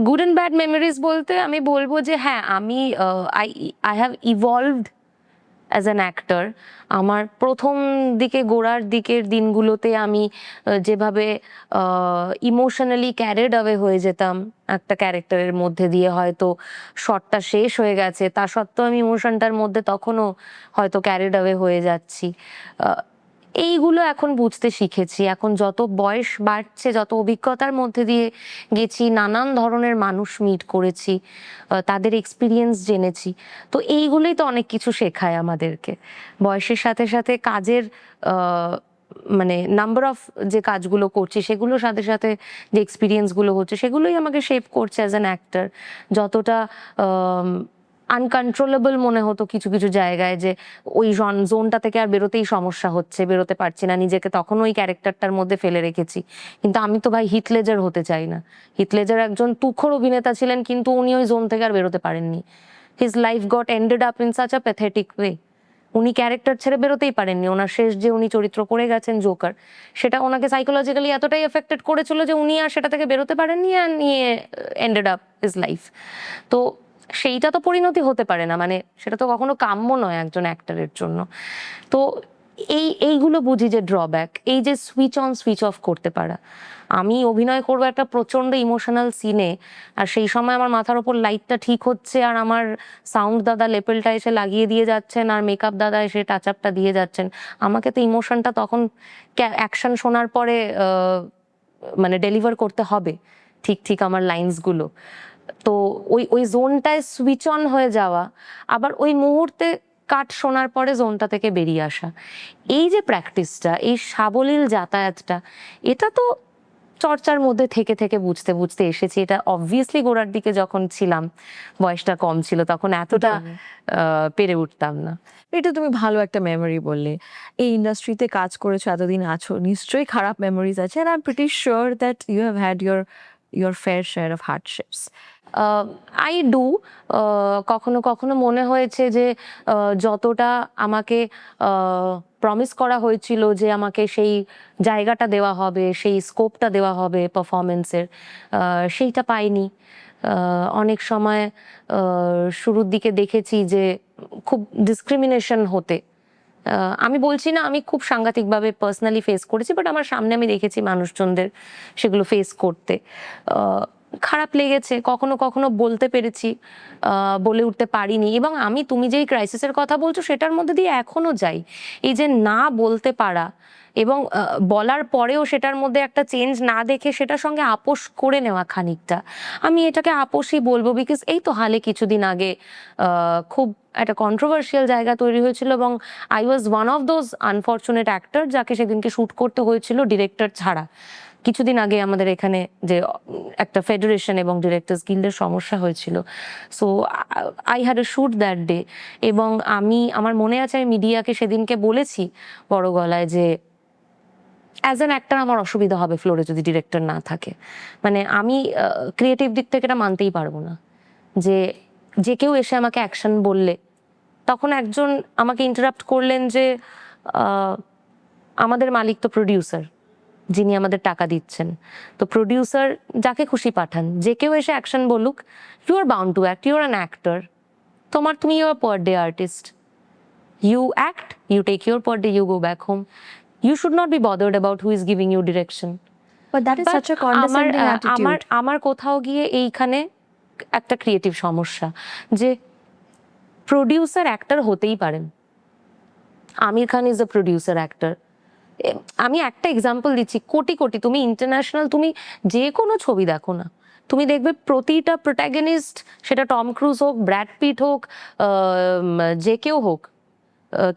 Good and bad memories বলতে আমি বলবো যে হ্যাঁ, আমি I have evolved as an actor. আমার প্রথম দিকে, গোড়ার দিকের দিনগুলোতে আমি যেভাবে ইমোশনালি ক্যারিড অ্যাওয়ে হয়ে যেতাম একটা ক্যারেক্টারের মধ্যে দিয়ে, হয়তো শটটা শেষ হয়ে গেছে, তা সত্ত্বেও আমি ইমোশনটার মধ্যে তখনও হয়তো ক্যারিড অ্যাওয়ে হয়ে যাচ্ছি। এইগুলো এখন বুঝতে শিখেছি। এখন যত বয়স বাড়ছে, যত অভিজ্ঞতার মধ্যে দিয়ে গেছি, নানান ধরনের মানুষ মিট করেছি, তাদের এক্সপিরিয়েন্স জেনেছি, তো এইগুলোই তো অনেক কিছু শেখায় আমাদেরকে। বয়সের সাথে সাথে কাজের মানে নাম্বার অফ যে কাজগুলো করছি, সেগুলোর সাথে সাথে যে এক্সপিরিয়েন্সগুলো হচ্ছে, সেগুলোই আমাকে শেপ করছে অ্যাজ অ্যান অ্যাক্টর। যতটা আনকন্ট্রোলেবল মনে হতো কিছু কিছু জায়গায়, যে ওই জোনটা থেকে আর বেরোতেই সমস্যা হচ্ছে, বেরোতে পারছি না, নিজেকে তখন ওই ক্যারেক্টারটার মধ্যে ফেলে রেখেছি। কিন্তু আমি তো ভাই হিথ লেজার হতে চাই না। হিথ লেজার একজন তুখোড় অভিনেতা ছিলেন, কিন্তু উনি ওই জোন থেকে আর বেরোতে পারেননি। His life goat ended up in such a pathetic way. উনি ক্যারেক্টার ছেড়ে বেরোতেই পারেননি। ওনার শেষ যে উনি চরিত্র করে গেছেন জোকার, সেটা ওনাকে সাইকোলজিক্যালি এতটাই এফেক্টেড করেছিল যে উনি আর সেটা থেকে বেরোতে পারেননি, অ্যান্ড নিয়ে এন্ডেড আপ হিজ লাইফ। তো সেইটা তো পরিণতি হতে পারে না, মানে সেটা তো কখনো কাম্য নয় একজন অ্যাক্টরের জন্য। তো এইগুলো বুঝি যে ড্রব্যাক, এই যে সুইচ অন সুইচ অফ করতে পারা। আমি অভিনয় করবো একটা প্রচন্ড ইমোশনাল সিনে, আর সেই সময় আমার মাথার ওপর লাইটটা ঠিক হচ্ছে, আর আমার সাউন্ড দাদা লেপেলটা এসে লাগিয়ে দিয়ে যাচ্ছেন, আর মেকআপ দাদা এসে টাচ আপটা দিয়ে যাচ্ছেন। আমাকে তো ইমোশনটা তখন অ্যাকশন শোনার পরে মানে ডেলিভার করতে হবে ঠিক ঠিক আমার লাইন্সগুলো। তো ওই ওই জোনটায় সুইচ অন হয়ে যাওয়া, আবার ওই মুহূর্তে কাট শোনার পরে জোনটা থেকে বেরিয়ে আসা, এই যে প্র্যাকটিসটা, এই সাবলীল যাতায়াতটা, এটা তো চর্চার মধ্যে থেকে থেকে বুঝতে বুঝতে এসেছি। এটা অবভিয়াসলি গোড়ার দিকে যখন ছিলাম, বয়সটা কম ছিল, তখন এতটা পেরে উঠতাম না।
এটা তুমি ভালো একটা মেমোরি বললে। এই ইন্ডাস্ট্রিতে কাজ করেছো, এতদিন আছো, নিশ্চয়ই খারাপ মেমোরিজ আছে, and I'm pretty sure that you have had your fair share of hardships.
I do. কখনো কখনো মনে হয়েছে যে যতটা আমাকে প্রমিস করা হয়েছিল যে আমাকে সেই জায়গাটা দেওয়া হবে, সেই স্কোপটা দেওয়া হবে পারফরমেন্সের, সেইটা পাইনি। অনেক সময় শুরুর দিকে দেখেছি যে খুব ডিসক্রিমিনেশন হতে। আমি বলছি না আমি খুব সাংঘাতিকভাবে পার্সোনালি ফেস করেছি, বাট আমার সামনে আমি দেখেছি মানুষজনদের সেগুলো ফেস করতে। খারাপ লেগেছে, কখনো কখনো বলতে পেরেছি, বলে উঠতে পারিনি। এবং আমি তুমি যেই ক্রাইসিসের কথা বলছো সেটার মধ্যে দিয়ে এখনো যাই। এই যে না বলতে পারা এবং বলার পরেও সেটার মধ্যে একটা চেঞ্জ না দেখে সেটার সঙ্গে আপোষ করে নেওয়া খানিকটা, আমি এটাকে আপোষই বলবো। বিকজ এই তো হালে কিছুদিন আগে খুব একটা কন্ট্রোভার্সিয়াল জায়গা তৈরি হয়েছিল এবং I was one of those unfortunate actor যাকে সেদিনকে শ্যুট করতে হয়েছিল ডিরেক্টর ছাড়া। কিছুদিন আগে আমাদের এখানে যে একটা ফেডারেশন এবং ডিরেক্টর্স গিল্ডের সমস্যা হয়েছিল, so I had a shoot that day. এবং আমার মনে আছে আমি মিডিয়াকে সেদিনকে বলেছি বড় গলায় যে অ্যাজ অ্যান অ্যাক্টর আমার অসুবিধা হবে ফ্লোরে যদি ডিরেক্টর না থাকে। মানে আমি ক্রিয়েটিভ দিক থেকে এটা মানতেই পারবো না যে যে কেউ এসে আমাকে অ্যাকশন বললে, তখন একজন আমাকে ইন্টারাপ্ট করলেন যে আমাদের মালিক তো প্রডিউসার, যিনি আমাদের টাকা দিচ্ছেন। তো প্রডিউসার যাকে খুশি পাঠান, যে কেউ এসে অ্যাকশন বলুক, you are bound to act, you are an actor. তুমি you are per day artist, you act, you take your per day, you go back home, you should not be bothered about who is giving you direction.
But that is such a condescending attitude.
আমার কোথাও গিয়ে এইখানে একটা ক্রিয়েটিভ সমস্যা যে প্রডিউসার অ্যাক্টর হতেই পারেন। Aamir Khan is a producer actor. আমি একটা এক্সাম্পল দিচ্ছি, কোটি কোটি, তুমি ইন্টারন্যাশনাল তুমি যে কোনো ছবি দেখো না, তুমি দেখবে প্রতিটা প্রোটাগনিস্ট, সেটা টম ক্রুজ হোক, ব্র্যাড পিট হোক, যে কেউ হোক,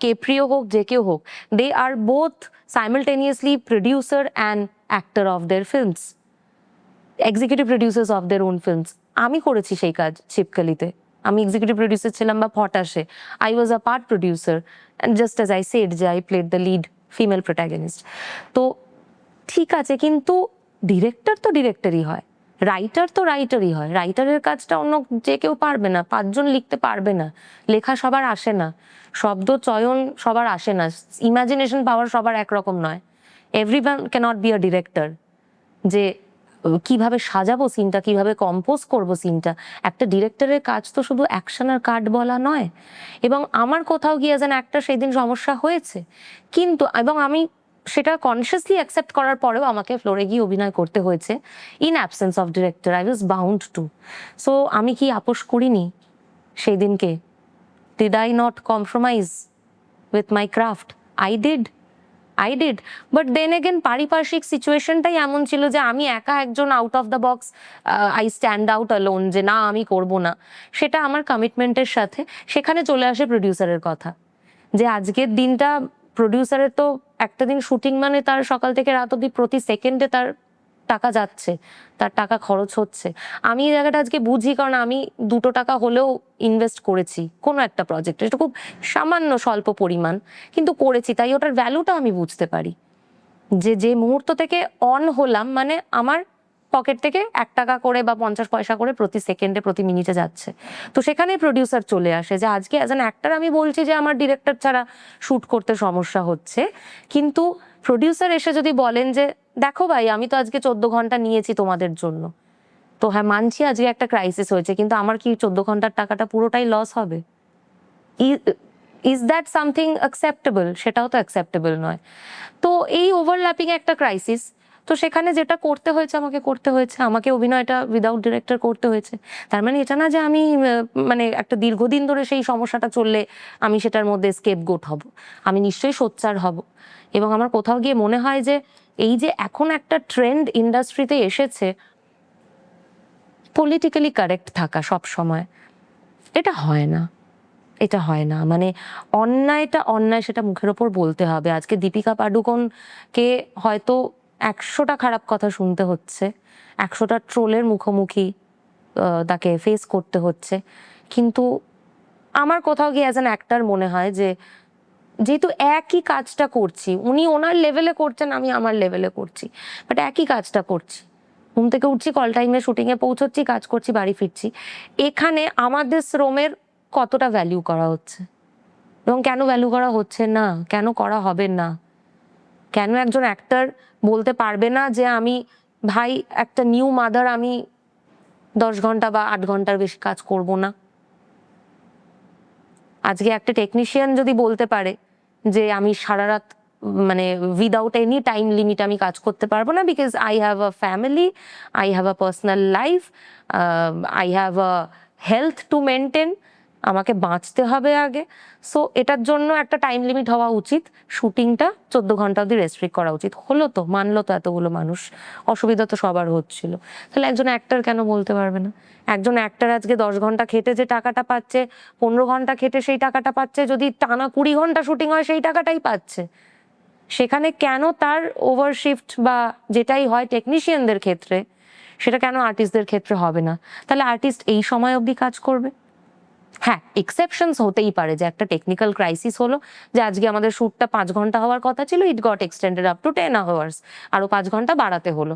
কেপ্রিও হোক, যে কেউ হোক, they are both simultaneously producer and actor of their films, executive producers of their own films. আমি করেছি সেই কাজ ছিপকালিতে, আমি এক্সিকিউটিভ প্রডিউসার ছিলাম, বা ফটাসে I was a part producer, and just as I said যে I played the lead female protagonist. তো ঠিক আছে, কিন্তু ডিরেক্টর তো ডিরেক্টরই হয়, রাইটার তো রাইটারই হয়। রাইটারের কাজটা অন্য যে কেউ পারবে না, পাঁচজন লিখতে পারবে না, লেখা সবার আসে না, শব্দ চয়ন সবার আসে না, ইমাজিনেশন পাওয়ার সবার একরকম নয়। Everyone cannot be a director. যে কিভাবে সাজাবো সিনটা, কিভাবে কম্পোজ করবো সিনটা, একটা ডিরেক্টরের কাজ তো শুধু অ্যাকশন আর কাট বলা নয়। এবং আমার কোথাও গিয়ে যেন একটা সেই দিন সমস্যা হয়েছে, কিন্তু এবং আমি সেটা কনসিয়াসলি অ্যাকসেপ্ট করার পরেও আমাকে ফ্লোরে গিয়ে অভিনয় করতে হয়েছে in absence of director. I was bound to. So আমি কি আপোষ করিনি সেই দিনকে? Did I not compromise with my craft? I did. But then again পারিপার্শ্বিক সিচুয়েশনটাই এমন ছিল যে আমি একা একজন out of the box, I stand out alone যে না আমি করব না, সেটা আমার কমিটমেন্টের সাথে। সেখানে চলে আসে প্রডিউসারের কথা, যে আজকের দিনটা প্রডিউসারের তো একটা দিন শুটিং মানে তার সকাল থেকে রাত অব্দি প্রতি সেকেন্ডে তার টাকা যাচ্ছে, তার টাকা খরচ হচ্ছে। আমি এই জায়গাটা আজকে বুঝি, কারণ আমি 2 টাকা হলেও ইনভেস্ট করেছি কোনো একটা প্রজেক্টে, সেটা খুব সামান্য স্বল্প পরিমাণ, কিন্তু করেছি, তাই ওটার ভ্যালুটা আমি বুঝতে পারি। যে যে মুহূর্ত থেকে অন হলাম, মানে আমার পকেট থেকে 1 টাকা করে বা 50 পয়সা করে প্রতি সেকেন্ডে প্রতি মিনিটে যাচ্ছে। তো সেখানে প্রডিউসার চলে আসে, যে আজকে অ্যাজ অ্যান অ্যাক্টর আমি বলছি যে আমার ডিরেক্টর ছাড়া শ্যুট করতে সমস্যা হচ্ছে, কিন্তু প্রডিউসার এসে যদি বলেন যে দেখো ভাই আমি তো আজকে 14 ঘন্টা নিয়েছি তোমাদের জন্য, তো হ্যাঁ মানছি আজকে একটা ক্রাইসিস হয়েছে, কিন্তু আমার কি 14 ঘন্টার টাকাটা পুরোটাই লস হবে? Is that something acceptable? সেটাও তো অ্যাকসেপ্টেবল নয়। তো এই ওভারল্যাপিং একটা ক্রাইসিস, তো সেখানে যেটা করতে হয়েছে আমাকে করতে হয়েছে, আমাকে অভিনয়টা উইদাউট ডিরেক্টর করতে হয়েছে। তার মানে এটা না যে আমি মানে একটা দীর্ঘদিন ধরে সেই সমস্যাটা চললে আমি সেটার মধ্যে স্কেপগোট হব। আমি নিশ্চয়ই সোচ্চার হব। এবং আমার কোথাও গিয়ে মনে হয় যে এই যে এখন একটা ট্রেন্ড ইন্ডাস্ট্রিতে এসেছে পলিটিক্যালি কারেক্ট থাকা সব সময়, এটা হয় না, এটা হয় না। মানে অন্যায়টা অন্যায়, সেটা মুখের ওপর বলতে হবে। আজকে দীপিকা পাডুকোনকে হয়তো 100টা খারাপ কথা শুনতে হচ্ছে, 100টা ট্রোলের মুখোমুখি তাকে ফেস করতে হচ্ছে, কিন্তু আমার কোথাও গিয়ে অ্যাজ অ্যান অ্যাক্টর মনে হয় যে যেহেতু একই কাজটা করছি, উনি ওনার লেভেলে করছেন, আমি আমার লেভেলে করছি, বাট একই কাজটা করছি, ঘুম থেকে উঠছি, কল টাইমে শুটিংয়ে পৌঁছচ্ছি, কাজ করছি, বাড়ি ফিরছি, এখানে আমাদের শ্রমের কতটা ভ্যালু করা হচ্ছে এবং কেন ভ্যালু করা হচ্ছে না, কেন করা হবে না? কেন একজন অ্যাক্টর বলতে পারবে না যে আমি ভাই একটা নিউ মাদার আমি 10 ঘন্টা বা 8 ঘন্টার বেশি কাজ করব না। আজকে একটা টেকনিশিয়ান যদি বলতে পারে যে আমি সারা রাত মানে উইদাউট এনি টাইম লিমিট আমি কাজ করতে পারবো না, because I have a family, I have a personal life, I have a health to maintain, আমাকে বাঁচতে হবে আগে, সো এটার জন্য একটা টাইম লিমিট হওয়া উচিত, শুটিংটা 14 ঘন্টা অব্দি রেস্ট্রিক্ট করা উচিত। হলো তো, মানলো তো এতগুলো মানুষ, অসুবিধা তো সবার হচ্ছিল। তাহলে একজন অ্যাক্টর কেন বলতে পারবে না? একজন অ্যাক্টর আজকে 10 ঘন্টা খেটে যে টাকাটা পাচ্ছে, 15 ঘন্টা খেটে সেই টাকাটা পাচ্ছে, যদি টানা 20 ঘন্টা শুটিং হয় সেই টাকাটাই পাচ্ছে। সেখানে কেন তার ওভারশিফট বা যেটাই হয় টেকনিশিয়ানদের ক্ষেত্রে, সেটা কেন আর্টিস্টদের ক্ষেত্রে হবে না? তাহলে আর্টিস্ট এই সময় অবধি কাজ করবে। হ্যাঁ, এক্সেপশনস হতেই পারে যে একটা টেকনিক্যাল ক্রাইসিস হলো, যে আজকে আমাদের শ্যুটটা 5 ঘন্টা হওয়ার কথা ছিল, it got extended up to 10 hours, আরো 5 ঘন্টা বাড়াতে হলো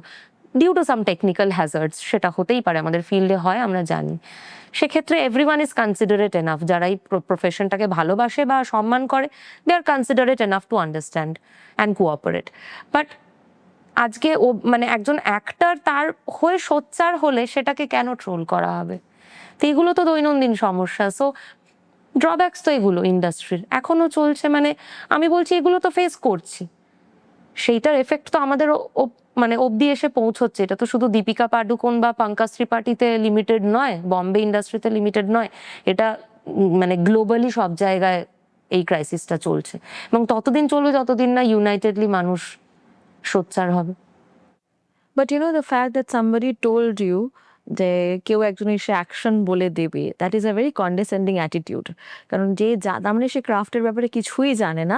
due to some technical hazards. সেটা হতেই পারে, আমাদের ফিল্ডে হয়, আমরা জানি। সেক্ষেত্রে এভরিওয়ান ইজ কনসিডারেট এনাফ, যারা এই প্রফেশনটাকে ভালোবাসে বা সম্মান করে, they are considerate enough to understand and cooperate. But আজকে ও মানে একজন অ্যাক্টর তার হয়ে সোচ্চার হলে সেটাকে কেন ট্রোল করা হবে? তো এগুলো তো দৈনন্দিন সমস্যা। সো ড্রব্যাকস তো এগুলো ইন্ডাস্ট্রির এখনো চলছে, মানে আমি বলছি এগুলো তো ফেস করছি, সেইটার এফেক্ট তো আমাদের মানে অব্দি এসে পৌঁছচ্ছে। এটা তো শুধু দীপিকা পাডুকোন বা পঙ্কজ ত্রিপাঠীতে লিমিটেড নয়, বম্বে ইন্ডাস্ট্রিতে লিমিটেড নয়, এটা মানে গ্লোবালি সব জায়গায় এই ক্রাইসিসটা চলছে, এবং ততদিন চলবে যতদিন না ইউনাইটেডলি মানুষ সোচ্চার হবে।
But you know the fact that somebody told you যে কেউ একজন এসে অ্যাকশন বলে দেবে, that is a very condescending attitude. কারণ যে তার মানে সে ক্রাফটের ব্যাপারে কিছুই জানে না,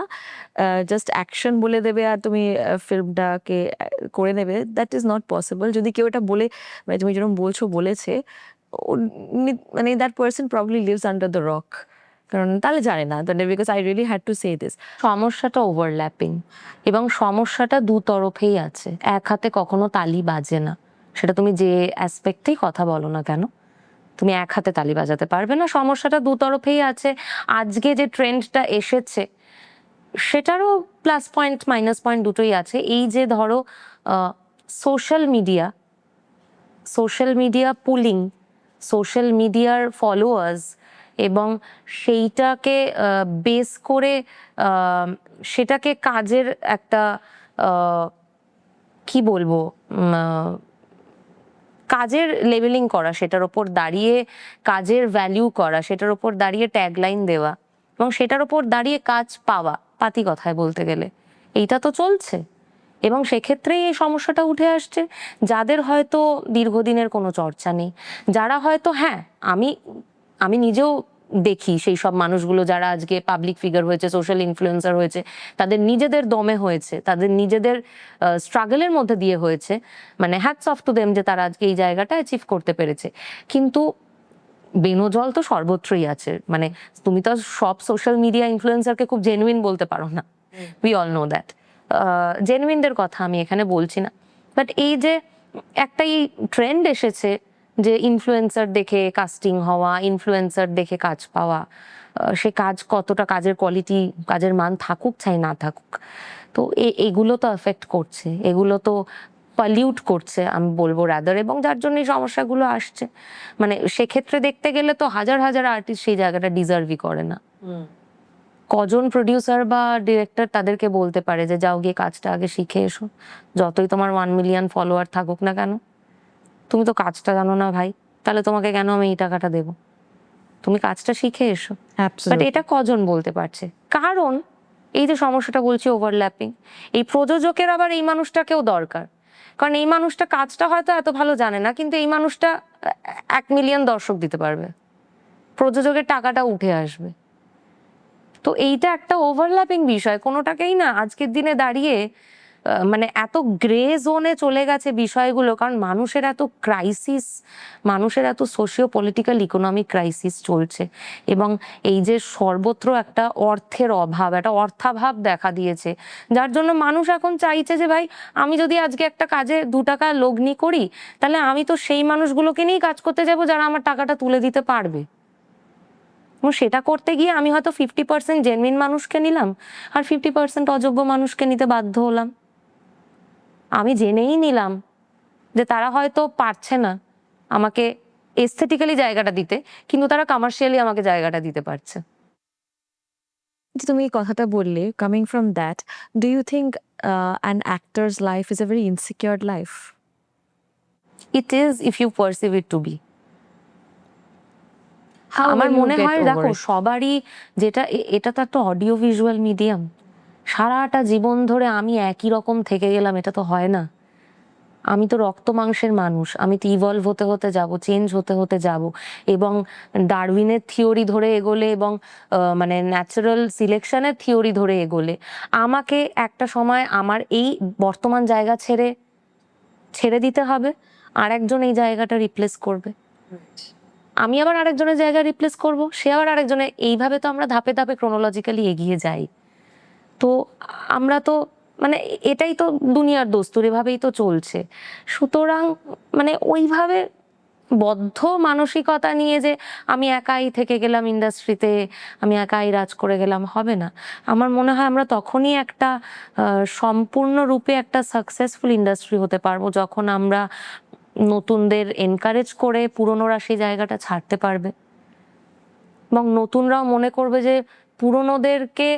জাস্ট অ্যাকশন বলে দেবে আর তুমি ফিল্মটাকে করে নেবে, দ্যাট ইজ নট পসিবল। যদি কেউ এটা বলে, মানে তুমি যেরকম বলছো বলেছে, মানে that person probably lives under the rock, কারণ তাহলে জানে না, because I really had to say this.
সমস্যাটা ওভারল্যাপিং, এবং সমস্যাটা দু তরফেই আছে, এক হাতে কখনো তালি বাজে না। সেটা তুমি যে অ্যাসপেক্টেই কথা বলো না কেন, তুমি এক হাতে তালি বাজাতে পারবে না। সমস্যাটা দু তরফেই আছে। আজকে যে ট্রেন্ডটা এসেছে সেটারও প্লাস পয়েন্ট মাইনাস পয়েন্ট দুটোই আছে। এই যে ধরো সোশ্যাল মিডিয়া পুলিং, সোশ্যাল মিডিয়ার ফলোয়ার্স, এবং সেইটাকে বেস করে সেটাকে কাজের একটা কি বলবো, কাজের লেবেলিং করা, সেটার ওপর দাঁড়িয়ে কাজের ভ্যালিউ করা, সেটার ওপর দাঁড়িয়ে ট্যাগলাইন দেওয়া, এবং সেটার ওপর দাঁড়িয়ে কাজ পাওয়া, পাতি কথায় বলতে গেলে এইটা তো চলছে। এবং সেক্ষেত্রেই এই সমস্যাটা উঠে আসছে। যাদের হয়তো দীর্ঘদিনের কোনো চর্চা নেই, যারা হয়তো, হ্যাঁ আমি আমি নিজেও দেখি সেই সব মানুষগুলো যারা আজকে পাবলিক ফিগার হয়েছে, সোশ্যাল ইনফ্লুয়েন্সার হয়েছে, তাদের নিজেদের দমে হয়েছে, তাদের নিজেদের স্ট্রাগলের মধ্যে দিয়ে হয়েছে, মানে হ্যাটস অফ টু দেম যে তারা আজকে এই জায়গাটা অ্যাচিভ করতে পেরেছে। কিন্তু বেনজল তো সর্বত্রই আছে, মানে তুমি তো সব সোশ্যাল মিডিয়া ইনফ্লুয়েন্সারকে খুব জেনুইন বলতে পারো না, উই অল নো দ্যাট। জেনুইনদের কথা আমি এখানে বলছি না, বাট এই যে একটা এই ট্রেন্ড এসেছে যে ইনফ্লুয়েন্সার দেখে কাস্টিং হওয়া, ইনফ্লুয়েন্সার দেখে কাজ পাওয়া, সে কাজ কতটা, কাজের কোয়ালিটি, কাজের মান থাকুক চাই না থাকুক, তো এগুলো তো এফেক্ট করছে, এগুলো তো পলিউট করছে আমি বলবো রাদার, এবং যার জন্য এই সমস্যাগুলো আসছে। মানে সেক্ষেত্রে দেখতে গেলে তো হাজার হাজার আর্টিস্ট সেই জায়গাটা ডিজার্ভই করে না। কজন প্রডিউসার বা ডিরেক্টর তাদেরকে বলতে পারে যে যাও গিয়ে কাজটা আগে শিখে এসো, যতই তোমার 1 মিলিয়ন ফলোয়ার থাকুক না কেন, তুমি তো কাজটা জানো না ভাই, তাহলে তোমাকে কেন আমি এই টাকাটা দেবো? তুমি কাজটা শিখে এসো। বাট এটা কজন বলতে পারছে? কারণ এই যে সমস্যাটা বলছি ওভারল্যাপিং, এই প্রযোজকের আবার এই মানুষটাকেও দরকার, কারণ এই মানুষটা কাজটা হয়তো এত ভালো জানে না, কিন্তু এই মানুষটা 1 মিলিয়ন দর্শক দিতে পারবে, প্রযোজকের টাকাটা উঠে আসবে। তো এইটা একটা ওভারল্যাপিং বিষয়, কোনোটাকেই না আজকের দিনে দাঁড়িয়ে মানে এত গ্রে জোনে চলে গেছে বিষয়গুলো, কারণ মানুষের এত ক্রাইসিস, মানুষের এত সোশিও পলিটিক্যাল ইকোনমিক ক্রাইসিস চলছে, এবং এই যে সর্বত্র একটা অর্থের অভাব, একটা অর্থাভাব দেখা দিয়েছে, যার জন্য মানুষ এখন চাইছে যে ভাই আমি যদি আজকে একটা কাজে 2 টাকা লগ্নি করি, তাহলে আমি তো সেই মানুষগুলোকে নিয়েই কাজ করতে যাব যারা আমার টাকাটা তুলে দিতে পারবে। সেটা করতে গিয়ে আমি হয়তো 50% জেনুইন মানুষকে নিলাম, আর 50% অযোগ্য মানুষকে নিতে বাধ্য হলাম। আমি জেনেই নিলাম যে তারা হয়তো পারছে না আমাকে এস্থেটিক্যালি জায়গাটা দিতে, কিন্তু তারা কমার্শিয়ালি আমাকে জায়গাটা দিতে পারছে।
যে তুমি এই কথাটা বললে, coming from that, do you think an actor's life is a very insecure life?
It is if you perceive it to be.
How
আমার
উইল ইউ
মনে
গেট
হয়
ওভার
দেখো
ইট?
সবারই, যেটা এটা তো একটা অডিও ভিজুয়াল মিডিয়াম, সারাটা জীবন ধরে আমি একই রকম থেকে গেলাম এটা তো হয় না। আমি তো রক্ত মাংসের মানুষ, আমি তো ইভলভ হতে হতে যাব, চেঞ্জ হতে হতে যাব। এবং ডারউইনের থিওরি ধরে এগোলে এবং মানে ন্যাচারাল সিলেকশনের থিওরি ধরে এগোলে আমাকে একটা সময় আমার এই বর্তমান জায়গা ছেড়ে ছেড়ে দিতে হবে, আর একজন এই জায়গাটা রিপ্লেস করবে। আমি আবার আরেকজনের জায়গা রিপ্লেস করব, সে আবার আরেকজনের, এইভাবে তো আমরা ধাপে ধাপে ক্রোনোলজিক্যালি এগিয়ে যাই। তো আমরা তো মানে এটাই তো দুনিয়ার দস্তুর, এভাবেই তো চলছে। সুতরাং মানে ওইভাবে বদ্ধ মানসিকতা নিয়ে যে আমি একাই থেকে গেলাম ইন্ডাস্ট্রিতে, আমি একাই রাজ করে গেলাম, হবে না। আমার মনে হয় আমরা তখনই একটা সম্পূর্ণরূপে একটা সাকসেসফুল ইন্ডাস্ট্রি হতে পারবো যখন আমরা নতুনদের এনকারেজ করে পুরনোরা সেই জায়গাটা ছাড়তে পারবে এবং নতুনরাও মনে করবে যে পুরনোদেরকে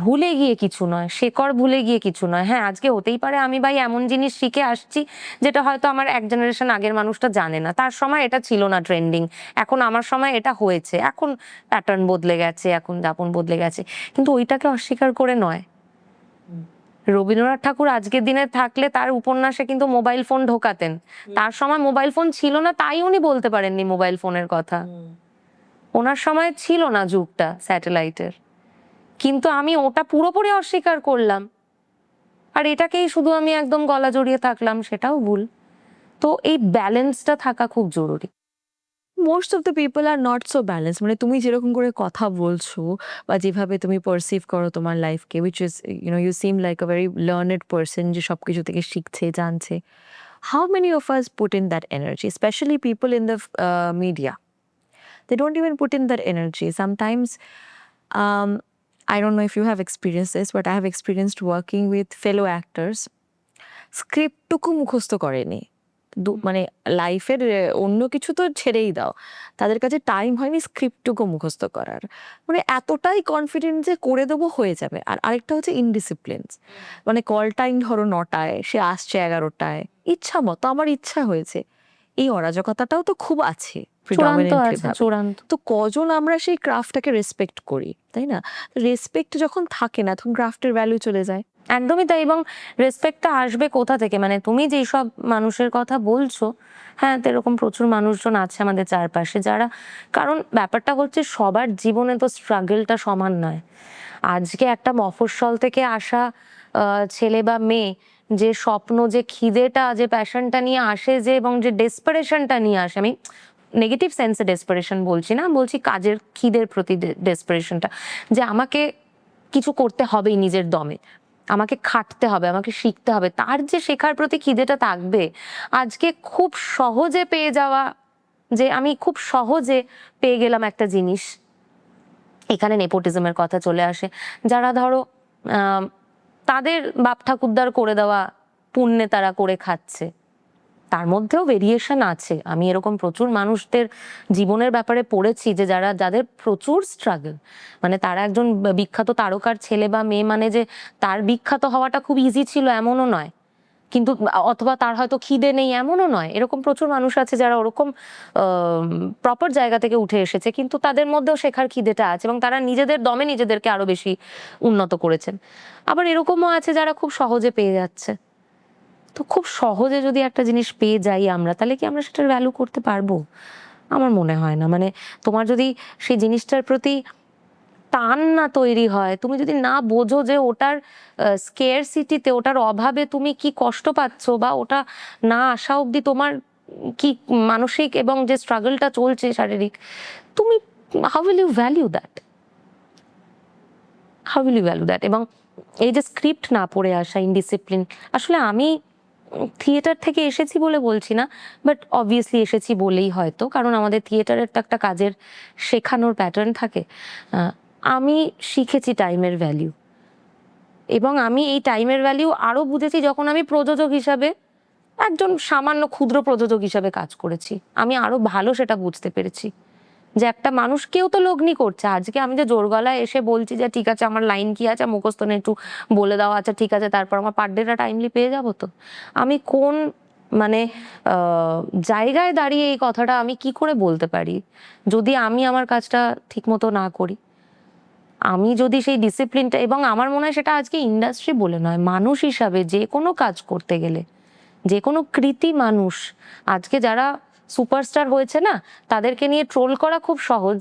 ভুলে গিয়ে কিছু নয়, শেকড় ভুলে গিয়ে কিছু নয়। হ্যাঁ, আজকে হতেই পারে আমি ভাই এমন জিনিস শিখে আসছি যেটা হয়তো আমার এক জেনারেশন আগের মানুষটা জানে না, তার সময় এটা ছিল না ট্রেন্ডিং, এখন আমার সময় এটা হয়েছে, এখন প্যাটার্ন বদলে গেছে, এখন যাপন বদলে গেছে, কিন্তু ওইটাকে অস্বীকার করে নয়। রবীন্দ্রনাথ ঠাকুর আজকের দিনে থাকলে তার উপন্যাসে কিন্তু মোবাইল ফোন ঢোকাতেন, তার সময় মোবাইল ফোন ছিল না তাই উনি বলতে পারেননি মোবাইল ফোনের কথা। ওনার সময় ছিল না যুগটা স্যাটেলাইটের, কিন্তু আমি ওটা পুরোপুরি অস্বীকার করলাম আর এটাকেই শুধু আমি একদম গলা জড়িয়ে থাকলাম, সেটাও ভুল। তো এই ব্যালেন্সটা থাকা খুব জরুরি।
Most of the people are not so balance. মানে তুমি যেরকম করে কথা বলছো বা যেভাবে তুমি পারসিভ করো তোমার লাইফকে, which is you seem like a very learned person যে সব কিছু থেকে শিখছে, জানছে। How many of us put in that energy, specially people in the media? They don't even put in that energy. Sometimes, I don't know if you have experienced this, but I have experienced working with fellow actors. স্ক্রিপ্টটুকু মুখস্থ করেনি, মানে লাইফের অন্য কিছু তো ছেড়েই দাও, তাদের কাছে টাইম হয়নি স্ক্রিপ্টটুকু মুখস্থ করার। মানে এতটাই কনফিডেন্ট যে করে দেবো, হয়ে যাবে। আর আরেকটা হচ্ছে ইনডিসিপ্লিনস, মানে কল টাইম ধরো 9টায়, সে আসছে 11টায়, ইচ্ছা মতো আমার ইচ্ছা হয়েছে। এই অরাজকতাটাও তো খুব আছে
চূড়ান্ত
প্রিডমিনেন্টলি
আছে,
ভাবে।
চূড়ান্ত।
তো কজন আমরা সেই ক্রাফটটাকে রেসপেক্ট করি, তাই না? রেসপেক্ট যখন থাকে না তখন ক্রাফটের ভ্যালু চলে যায়।
একদমই তাই। এবং রেসপেক্টটা আসবে কোথা থেকে? মানে তুমি যেই সব মানুষের কথা বলছো, হ্যাঁ, তো এরকম প্রচুর মানুষজন আছে আমাদের চারপাশে যারা, কারণ ব্যাপারটা হচ্ছে সবার জীবনে তো স্ট্রাগলটা সমান নয়। আজকে একটা মফস্বল থেকে আসা ছেলে বা মেয়ে যে স্বপ্ন, যে খিদেটা, যে প্যাশনটা নিয়ে আসে, যে এবং যে ডেসপারেশনটা নিয়ে আসে, আমি নেগেটিভ সেন্সে ডেসপারেশন বলছি না, বলছি কাজের খিদের প্রতি ডেসপারেশনটা, যে আমাকে কিছু করতে হবেই নিজের দমে, আমাকে খাটতে হবে, আমাকে শিখতে হবে, তার যে শেখার প্রতি খিদেটা থাকবে, আজকে খুব সহজে পেয়ে যাওয়া, যে আমি খুব সহজে পেয়ে গেলাম একটা জিনিস, এখানে নেপোটিজমের কথা চলে আসে। যারা ধরো তাদের বাপ ঠাকুরদার করে দেওয়া পুণ্যে তারা করে খাচ্ছে, তার মধ্যেও ভেরিয়েশন আছে। আমি এরকম প্রচুর মানুষদের জীবনের ব্যাপারে পড়েছি যে যাদের প্রচুর স্ট্রাগল, মানে তারা একজন বিখ্যাত তারকার ছেলে বা মেয়ে, মানে যে তার বিখ্যাত হওয়াটা খুব ইজি ছিল এমনও নয়, কিন্তু অথবা তার হয়তো খিদে নেই এমনও নয়। এরকম প্রচুর মানুষ আছে যারা ওরকম প্রপার জায়গা থেকে উঠে এসেছে, কিন্তু তাদের মধ্যেও শেখার খিদেটা আছে এবং তারা নিজেদের দমে নিজেদেরকে আরো বেশি উন্নত করেছেন। আবার এরকমও আছে যারা খুব সহজে পেয়ে যাচ্ছে। তো খুব সহজে যদি একটা জিনিস পেয়ে যাই আমরা, তাহলে কি আমরা সেটার ভ্যালু করতে পারবো? আমার মনে হয় না। মানে তোমার যদি সেই জিনিসটার প্রতি টান না তৈরি হয়, তুমি যদি না বোঝো যে ওটার স্কেয়ারসিটিতে, ওটার অভাবে তুমি কি কষ্ট পাচ্ছ, বা ওটা না আসা অবধি তোমার কি মানসিক এবং যে স্ট্রাগলটা চলছে শারীরিক, তুমি how will you value that? How will you value that? এবং এই যে স্ক্রিপ্ট না পড়ে আসা, ইনডিসিপ্লিন, আসলে আমি থিয়েটার থেকে এসেছি বলে বলছি না, বাট অবভিয়াসলি এসেছি বলেই হয়তো, কারণ আমাদের থিয়েটারের তো একটা কাজের শেখানোর প্যাটার্ন থাকে। আমি শিখেছি টাইমের ভ্যালিউ, এবং আমি এই টাইমের ভ্যালিউ আরো বুঝেছি যখন আমি প্রযোজক হিসাবে একজন সামান্য ক্ষুদ্র প্রযোজক হিসাবে কাজ করেছি, আমি আরো ভালো সেটা বুঝতে পেরেছি যে একটা মানুষ কেউ তো লগ্নি করছে। আজকে আমি যে জোর গলায় এসে বলছি যে ঠিক আছে আমার লাইন কি আছে মুখস্থ নেই একটু বলে দাও, আচ্ছা ঠিক আছে, তারপর আমার পার ডেটা টাইমলি পেয়ে যাবো, তো আমি কোন মানে জায়গায় দাঁড়িয়ে এই কথাটা আমি কি করে বলতে পারি যদি আমি আমার কাজটা ঠিক মতো না করি? আমি যদি সেই ডিসিপ্লিনটা, এবং আমার মনে হয় সেটা আজকে ইন্ডাস্ট্রি বলে নয়, মানুষ হিসাবে যে কোনো কাজ করতে গেলে, যে কোনো কৃতি মানুষ, আজকে যারা সুপারস্টার হয়েছে না, তাদেরকে নিয়ে ট্রোল করা খুব সহজ।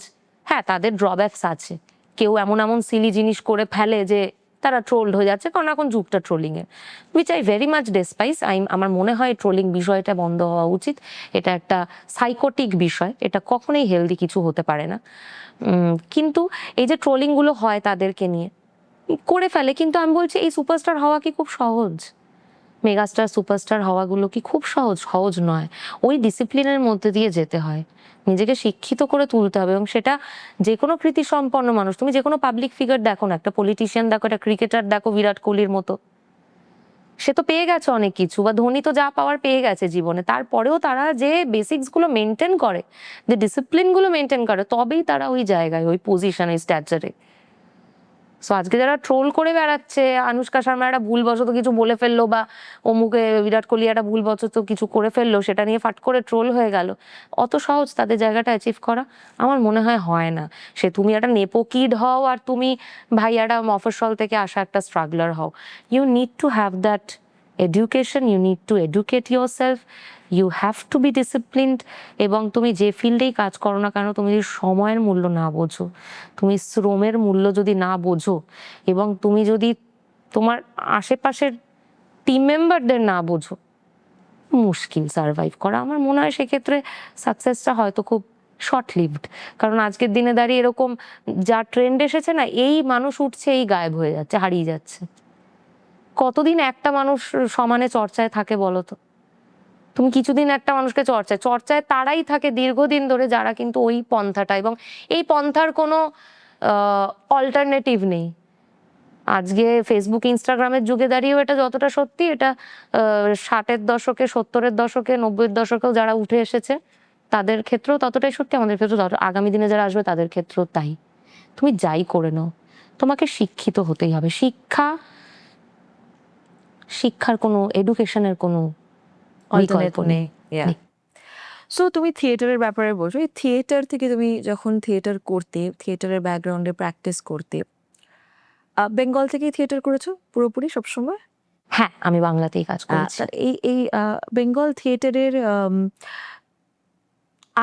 হ্যাঁ, তাদের ড্রব্যাকস আছে, কেউ এমন এমন সিলি জিনিস করে ফেলে যে তারা ট্রোলড হয়ে যাচ্ছে, কারণ এখন যুগটা ট্রোলিং এর, উইচ আই ভেরি মাচ ডেসপাইস। আমার মনে হয় ট্রোলিং বিষয়টা বন্ধ হওয়া উচিত। এটা একটা সাইকোটিক বিষয়, এটা কখনোই হেলদি কিছু হতে পারে না। কিন্তু এই যে ট্রোলিং গুলো হয় তাদেরকে নিয়ে করে ফেলে, কিন্তু আমি বলছি এই সুপারস্টার হওয়া কি খুব সহজ? মেগাস্টার সুপারস্টার হওয়াগুলো কি খুব সহজ? সহজ নয়। ওই ডিসিপ্লিনের মধ্যে দিয়ে যেতে হয়, নিজেকে শিক্ষিত করে তুলতে হবে, এবং সেটা যে কোনো কৃতি সম্পন্ন মানুষ, তুমি যে কোনো পাবলিক ফিগার দেখো না, একটা পলিটিশিয়ান দেখো, একটা ক্রিকেটার দেখো, বিরাট কোহলির মতো, সে তো পেয়ে গেছে অনেক কিছু, বা ধোনি তো যা পাওয়ার পেয়ে গেছে জীবনে, তারপরেও তারা যে বেসিক্স গুলো মেনটেন করে, যে ডিসিপ্লিন গুলো মেনটেন করে, তবেই তারা ওই জায়গায়, ওই পজিশন, ওই স্ট্যাচারে। সো আজকে যারা ট্রোল করে বেড়াচ্ছে, আনুষ্কা শর্মা একটা ভুলবশত কিছু বলে ফেললো, বা অমুকে বিরাট কোহলি একটা ভুলবশত কিছু করে ফেললো, সেটা নিয়ে ফাট করে ট্রোল হয়ে গেল, অত সহজ তাদের জায়গাটা অ্যাচিভ করা? আমার মনে হয় হয় না। সে তুমি একটা নেপো কিড হও, আর তুমি ভাই একটা মফস্বল থেকে আসা একটা স্ট্রাগলার হও, you need to have that education, you need to educate yourself, you have to be disciplined. এবং তুমি যে ফিল্ডেই কাজ করো না কেন, তুমি যদি সময়ের মূল্য না বোঝো, তুমি শ্রমের মূল্য যদি না বোঝো, এবং তুমি যদি তোমার আশেপাশের টিম মেম্বারদের না বোঝো, মুশকিল সার্ভাইভ করা। আমার মনে হয় সেক্ষেত্রে সাকসেসটা হয়তো খুব শর্ট লিভড। কারণ আজকের দিনে দাঁড়িয়ে এরকম যা ট্রেন্ড এসেছে না, এই মানুষ উঠছে, এই গায়েব হয়ে যাচ্ছে, হারিয়ে যাচ্ছে। কতদিন একটা মানুষ সমানে চর্চায় থাকে বলো তো? তুমি কিছুদিন একটা মানুষকে চর্চায় চর্চায় তারাই থাকে দীর্ঘদিন ধরে, যারা কিন্তু ওই পন্থাটা, এবং এই পন্থার কোনো অল্টারনেটিভ নেই। আজকে ফেসবুক ইনস্টাগ্রামের যুগে দাঁড়িয়েও এটা যতটা সত্যি, এটা 60-এর দশকে, 70-এর দশকে, 90-এর দশকেও যারা উঠে এসেছে তাদের ক্ষেত্রেও ততটাই সত্যি, আমাদের ক্ষেত্রেও আগামী দিনে যারা আসবে তাদের ক্ষেত্রেও তাই। তুমি যাই করে নাও, তোমাকে শিক্ষিত হতেই হবে। শিক্ষার কোনো, এডুকেশনের কোনো
অল্টারনেট
বিকল্প নেই।
নেই। সো তুমি থিয়েটারের ব্যাপারে বলছো, এই থিয়েটার থেকে তুমি যখন থিয়েটার করতে, থিয়েটারের ব্যাকগ্রাউন্ডে প্র্যাকটিস করতে, বেঙ্গল থেকেই থিয়েটার করেছো পুরোপুরি সবসময়?
হ্যাঁ, আমি বাংলাতেই কাজ করেছি।
তা এই এই বেঙ্গল থিয়েটারের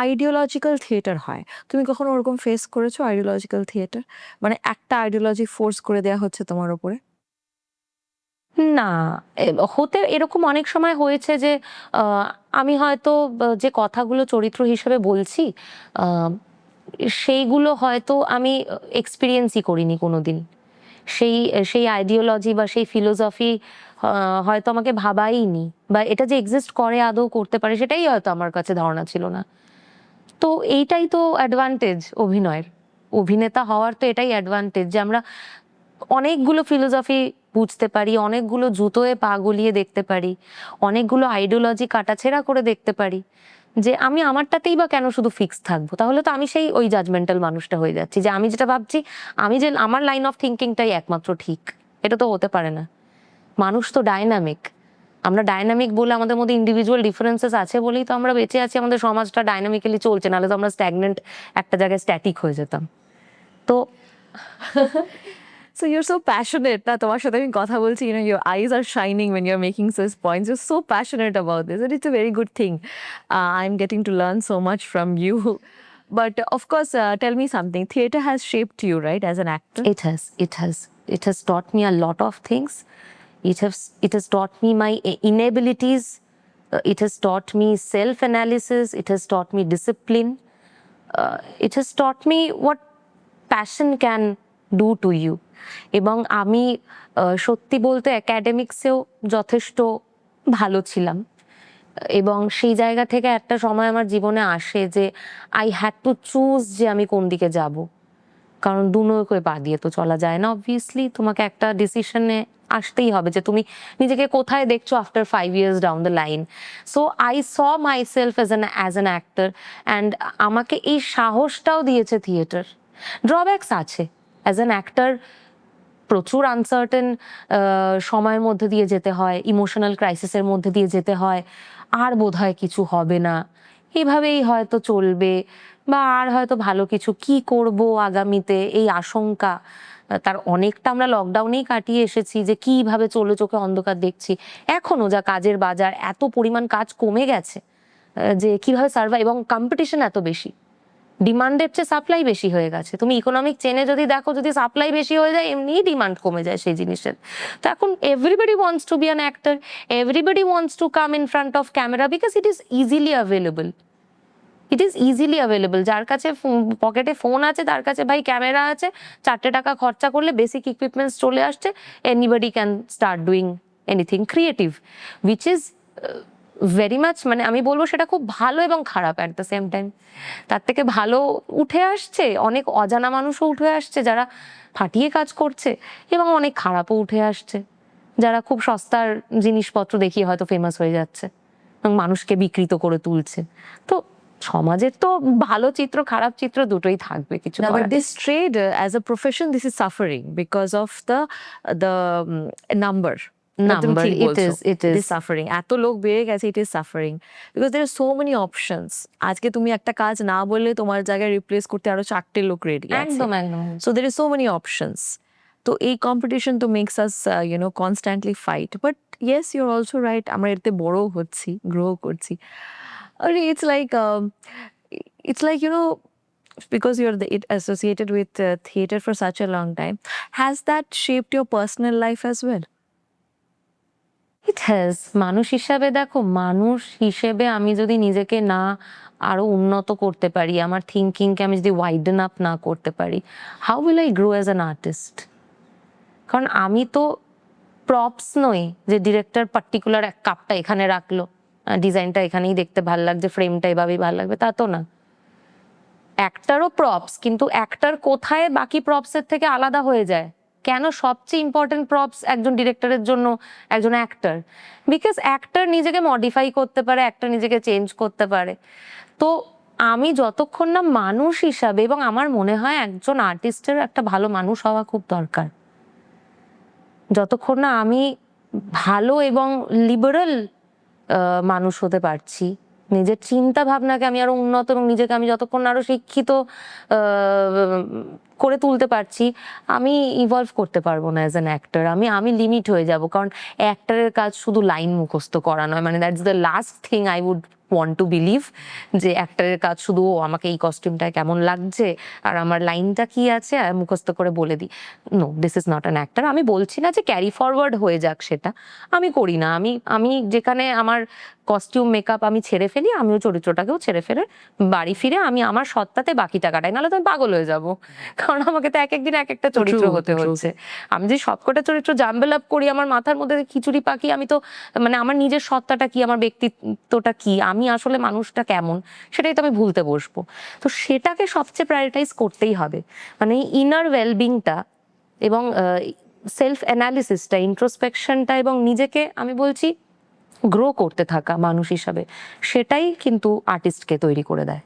আইডিওলজিক্যাল থিয়েটার হয়, তুমি কখনো ওরকম ফেস করেছো আইডিওলজিক্যাল থিয়েটার? মানে একটা আইডিওলজি ফোর্স করে দেয়া হচ্ছে তোমার উপরে?
না, হতে এরকম অনেক সময় হয়েছে যে আহ, আমি হয়তো যে কথাগুলো চরিত্র হিসেবে বলছি, আহ, সেইগুলো হয়তো আমি এক্সপিরিয়েন্সই করিনি কোনোদিন। সেই সেই আইডিওলজি বা সেই ফিলোসফি হয়তো আমাকে ভাবাইনি, বা এটা যে এক্সিস্ট করে, আদৌ করতে পারে, সেটাই হয়তো আমার কাছে ধারণা ছিল না। তো এইটাই তো অ্যাডভান্টেজ অভিনয়ের, অভিনেতা হওয়ার তো এটাই অ্যাডভান্টেজ, যে আমরা অনেকগুলো ফিলোসফি বুঝতে পারি, অনেকগুলো জুতোয় পা গলিয়ে দেখতে পারি, অনেকগুলো আইডিওলজি কাটাছেঁড়া করে দেখতে পারি, যে আমি আমারটাতেই বা কেন শুধু ফিক্স থাকবো? তাহলে তো আমি সেই ওই জাজমেন্টাল মানুষটা হয়ে যাচ্ছি, যে আমি যেটা ভাবছি, আমি যে আমার লাইন অফ থিঙ্কিংটাই একমাত্র ঠিক। এটা তো হতে পারে না। মানুষ তো ডাইনামিক। আমরা ডাইনামিক বলে, আমাদের মধ্যে ইন্ডিভিজুয়াল ডিফারেন্সেস আছে বলেই তো আমরা বেঁচে আছি, আমাদের সমাজটা ডাইনামিক্যালি চলছে, নাহলে তো আমরা স্ট্যাগনেন্ট একটা জায়গায় স্ট্যাটিক হয়ে যেতাম। তো
So you're so passionate না, তোমার সাথে আমি কথা বলছি, you know, your eyes are shining when you're making such points. You're so passionate about this, and it's a very good thing. I'm getting to learn so much from you. But of course, tell me something. Theatre has shaped you, right, as an actor?
it has taught me a lot of things. It has taught me my inabilities. It has taught me self-analysis. It has taught me discipline. It has taught me what passion can do to you. এবং আমি সত্যি বলতে একাডেমিক্সেও যথেষ্ট ভালো ছিলাম, এবং সেই জায়গা থেকে একটা সময় আমার জীবনে আসে যে আই হ্যাড টু চুজ যে আমি কোন দিকে যাব। কারণ দু নৌকোয় পা দিয়ে তো চলা যায় না, অবভিয়াসলি তোমাকে একটা ডিসিশনে আসতেই হবে যে তুমি নিজেকে কোথায় দেখছো after 5 years down the line. So I saw my self as an actor, and আমাকে এই সাহসটাও দিয়েছে থিয়েটার। ড্রব্যাকস আছে, অ্যাজ অ্যান অ্যাক্টর প্রচুর আনসার্টেন সময়ের মধ্যে দিয়ে যেতে হয়, ইমোশনাল ক্রাইসিসের মধ্যে দিয়ে যেতে হয়, আর বোধহয় কিছু হবে না, এভাবেই হয়তো চলবে, বা আর হয়তো ভালো কিছু কি করব আগামীতে, এই আশঙ্কা। তার অনেকটা আমরা লকডাউনেই কাটিয়ে এসেছি, যে কিভাবে চলে চোখে অন্ধকার দেখছি। এখনো যা কাজের বাজার, এত পরিমাণ কাজ কমে গেছে, যে কিভাবে সার্ভাইভ, এবং কম্পিটিশন এত বেশি, ডিমান্ডের চেয়ে সাপ্লাই বেশি হয়ে গেছে। তুমি ইকোনমিক চেনে যদি দেখো, যদি সাপ্লাই বেশি হয়ে যায় এমনিই ডিমান্ড কমে যায় সেই জিনিসের। তো এখন everybody wants to be an actor, everybody wants to come in front of camera, because it is easily available. It is easily available. যার কাছে পকেটে ফোন আছে, তার কাছে ভাই ক্যামেরা আছে, 4টে টাকা খরচা করলে বেসিক ইকুইপমেন্টস চলে আসছে, anybody can start doing anything creative, which is very much, মানে আমি বলবো সেটা খুব ভালো এবং খারাপ অ্যাট দ্য সেম টাইম। তার থেকে ভালো উঠে আসছে, অনেক অজানা মানুষও উঠে আসছে যারা ফাটিয়ে কাজ করছে, এবং অনেক খারাপও উঠে আসছে যারা খুব সস্তার জিনিসপত্র দেখিয়ে হয়তো ফেমাস হয়ে যাচ্ছে এবং মানুষকে বিকৃত করে তুলছে। তো সমাজের তো ভালো চিত্র খারাপ চিত্র দুটোই থাকবে, কিছু
Now,
করার
but this trade as a profession, this is suffering because of the number. একদম
number.
ঠিক
It
বলছো।
is, it
It
is.
is suffering. এত লোক বেড়ে গেছে, it is suffering because there are so many options. আজকে তুমি একটা কাজ না বললে তোমার জায়গায় রিপ্লেস করতে আরো 4টে লোক রেডি আছে।
একদম একদম।
So there is so many options. তো এই competition তো makes us constantly fight. But yes, you're also right. আমরা এতে বড় হচ্ছি, grow করছি। আরে it's like because it associated with theater for such a long time, has that shaped your personal life as well?
It has. মানুষ হিসাবে দেখো, মানুষ হিসেবে আমি যদি নিজেকে না আরো উন্নত করতে পারি, আমার থিঙ্কিংকে আমি যদি ওয়াইডেন আপ না করতে পারি, how will I grow as an artist? কারণ আমি তো প্রপস নই যে ডিরেক্টর পার্টিকুলার এক কাপটা এখানে রাখলো, ডিজাইনটা এখানেই দেখতে ভালো লাগছে, ফ্রেমটা এভাবেই ভালো লাগবে, তা তো না। অ্যাক্টারও প্রপস, কিন্তু অ্যাক্টার কোথায় বাকি প্রপসের থেকে আলাদা হয়ে যায়? কেন সবচেয়ে ইম্পর্টেন্ট প্রপস একজন ডিরেক্টরের জন্য একজন অ্যাক্টার? বিকজ অ্যাক্টার নিজেকে মডিফাই করতে পারে, অ্যাক্টার নিজেকে চেঞ্জ করতে পারে। তো আমি যতক্ষণ না মানুষ হিসাবে, এবং আমার মনে হয় একজন আর্টিস্টের একটা ভালো মানুষ হওয়া খুব দরকার, যতক্ষণ না আমি ভালো এবং লিবারেল মানুষ হতে পারছি, নিজের চিন্তা ভাবনাকে আমি আরো উন্নত এবং নিজেকে আমি যতক্ষণ না আরো শিক্ষিত করে তুলতে পারছি, আমি ইভলভ করতে পারবো না অ্যাজ অ্যান অ্যাক্টর। আমি লিমিট হয়ে যাব, কারণ অ্যাক্টরের কাজ শুধু লাইন মুখস্থ করা নয়, মানে that's the last thing I would want to believe, যে অ্যাক্টরের কাজ শুধু ও আমাকে এই কস্টিউমটা কেমন লাগছে আর আমার লাইনটা কি আছে আর মুখস্থ করে বলে দিই। No, this is not an actor. আমি বলছি না যে ক্যারি ফরওয়ার্ড হয়ে যাক, সেটা আমি করি না। আমি যেখানে আমার কস্টিউম মেকআপ আমি ছেড়ে ফেলি, আমিও চরিত্রটাকেও ছেড়ে ফেলে বাড়ি ফিরে আমি আমার সত্তাতে বাকিটা কাটাই, নাহলে তো আমি পাগল হয়ে যাবো। কারণ আমাকে তো এক একদিন এক একটা চরিত্র
True,
হতে
true.
হচ্ছে। আমি যে সবকটা চরিত্র জাম্বেল আপ করি আমার মাথার মধ্যে খিচুড়ি পাকি, আমি তো মানে আমার নিজের সত্তাটা কি, আমার ব্যক্তিত্বটা কি, আমি আসলে মানুষটা কেমন, সেটাই তো আমি ভুলতে বসবো। তো সেটাকে সবচেয়ে প্রায়োরিটাইজ করতেই হবে, মানে ইনার ওয়েলবিংটা এবং সেলফ অ্যানালিসিসটা, ইন্ট্রোস্পেকশনটা, এবং নিজেকে আমি বলছি গ্রো করতে থাকা মানুষ হিসাবে, সেটাই কিন্তু আর্টিস্টকে তৈরি করে দেয়।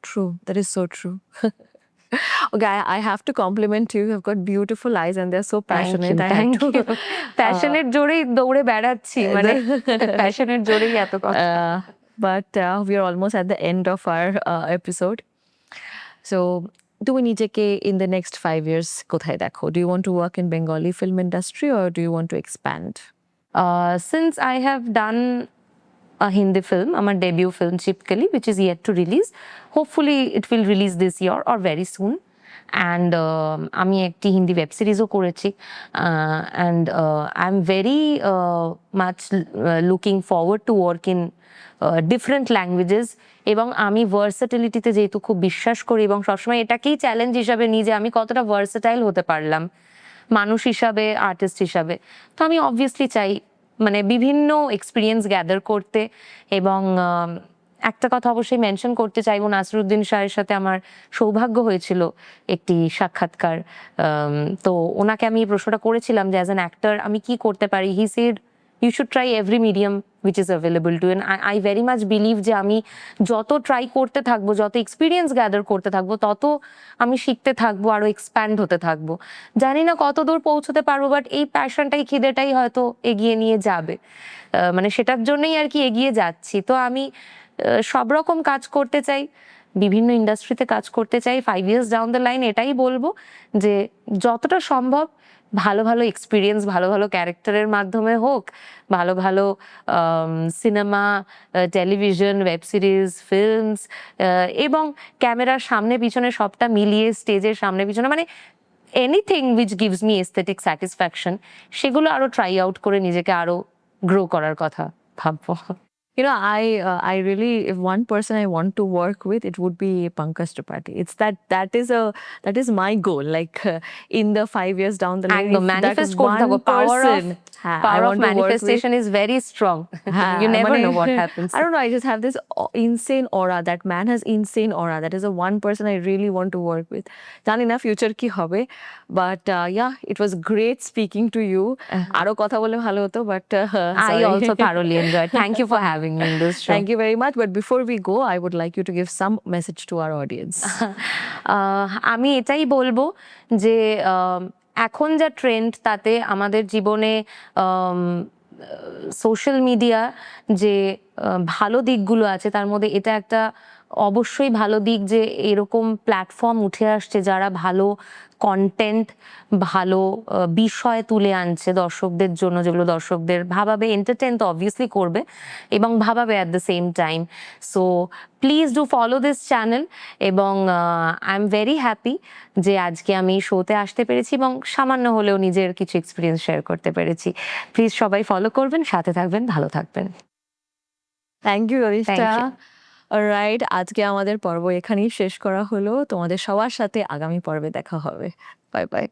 True, that is so true. Okay, I have to compliment you. You've got beautiful eyes and they're so passionate. I had to.
প্যাশনের জোরেই দৌড়ে বেড়াচ্ছি, মানে প্যাশনের জোরেই এত কথা।
But we are almost at the end of our episode. So, তুমি নিজেকে in the next 5 years কোথায় দেখো? Do you want to work in Bengali film industry or do you want to expand?
Since I have done a Hindi film, আমার debut film Chipkali, which is yet to release. Hopefully it will release this year or very soon. And আমি একটি হিন্দি ওয়েব সিরিজও করেছি, and I am very much looking forward to work in different languages. এবং আমি ভার্সেটিলিটিতে যেহেতু খুব বিশ্বাস করি এবং সবসময় এটাকেই চ্যালেঞ্জ হিসাবে নিই যে আমি কতটা ভার্সেটাইল হতে পারলাম মানুষ হিসাবে, আর্টিস্ট হিসাবে। তো আমি অবভিয়াসলি চাই মানে বিভিন্ন এক্সপিরিয়েন্স গ্যাদার করতে এবং একটা কথা অবশ্যই মেনশন করতে চাইবো, নাসিরুদ্দিন শাহের সাথে আমার সৌভাগ্য হয়েছিল একটি সাক্ষাৎকার। তো ওনাকে আমি এই প্রশ্নটা করেছিলাম যে অ্যাজ অ্যান অ্যাক্টর আমি কি করতে পারি। He said you should try every medium which is available to, and I very much believe যে আমি যত ট্রাই করতে থাকবো, যত এক্সপিরিয়েন্স গ্যাদার করতে থাকবো, তত আমি শিখতে থাকবো, আরো এক্সপ্যান্ড হতে থাকবো। জানি না কত দূর পৌঁছতে পারবো, বাট এই প্যাশনটাই, খিদেটাই হয়তো এগিয়ে নিয়ে যাবে। মানে সেটার জন্যই আর কি এগিয়ে যাচ্ছি। তো আমি সব রকম কাজ করতে চাই, বিভিন্ন ইন্ডাস্ট্রিতে কাজ করতে চাই। 5 ইয়ার্স ডাউন দ্য লাইন এটাই বলবো যে যতটা সম্ভব ভালো ভালো এক্সপিরিয়েন্স, ভালো ভালো ক্যারেক্টারের মাধ্যমে হোক, ভালো ভালো cinema, television, web series, films এবং ক্যামেরার সামনে পিছনে সবটা মিলিয়ে, স্টেজের সামনে পিছনে, মানে anything which gives me aesthetic satisfaction, সেগুলো আরো ট্রাই আউট করে নিজেকে আরো গ্রো করার কথা ভাববো।
You know, I really, if one person I want to work with, it would be Pankaj Tripathi. It's that is my goal. Like in the 5 years down the line,
একদম
if that
ম্যানিফেস্ট করতে থাকো।
one person, I
power of
want to work with.
Manifestation is very strong. You never know what happens.
I don't know. I just have this insane aura. That man has insane aura. That is the one person I really want to work with. জানি না future কি হবে, but yeah, it was great speaking to you. আরো কথা বলে ভালো হতো, but
I
sorry.
also thoroughly enjoyed. Thank you for having me in this show.
Thank you very much. But before we go, I would like you to give some message to our audience.
আমি এটাই বলবো যে এখন যা ট্রেন্ড, তাতে আমাদের জীবনে সোশ্যাল মিডিয়া যে ভালো দিকগুলো আছে, তার মধ্যে এটা একটা অবশ্যই ভালো দিক যে এরকম প্ল্যাটফর্ম উঠে আসছে যারা ভালো কন্টেন্ট, ভালো বিষয় তুলে আনছে দর্শকদের জন্য, যেগুলো দর্শকদের ভাবাবে, এন্টারটেন তো অবভিয়াসলি করবে এবং ভাবাবে at the same time. So please do follow this channel, এবং আই এম ভেরি হ্যাপি যে আজকে আমি শোতে আসতে পেরেছি এবং সামান্য হলেও নিজের কিছু এক্সপিরিয়েন্স শেয়ার করতে পেরেছি। প্লিজ সবাই ফলো করবেন, সাথে থাকবেন, ভালো থাকবেন।
Thank you Arishta.
Thank you.
Alright, আজকে আমাদের পর্ব এখানেই শেষ করা হলো। তোমাদের সবার সাথে আগামী পর্বে দেখা হবে। Bye bye.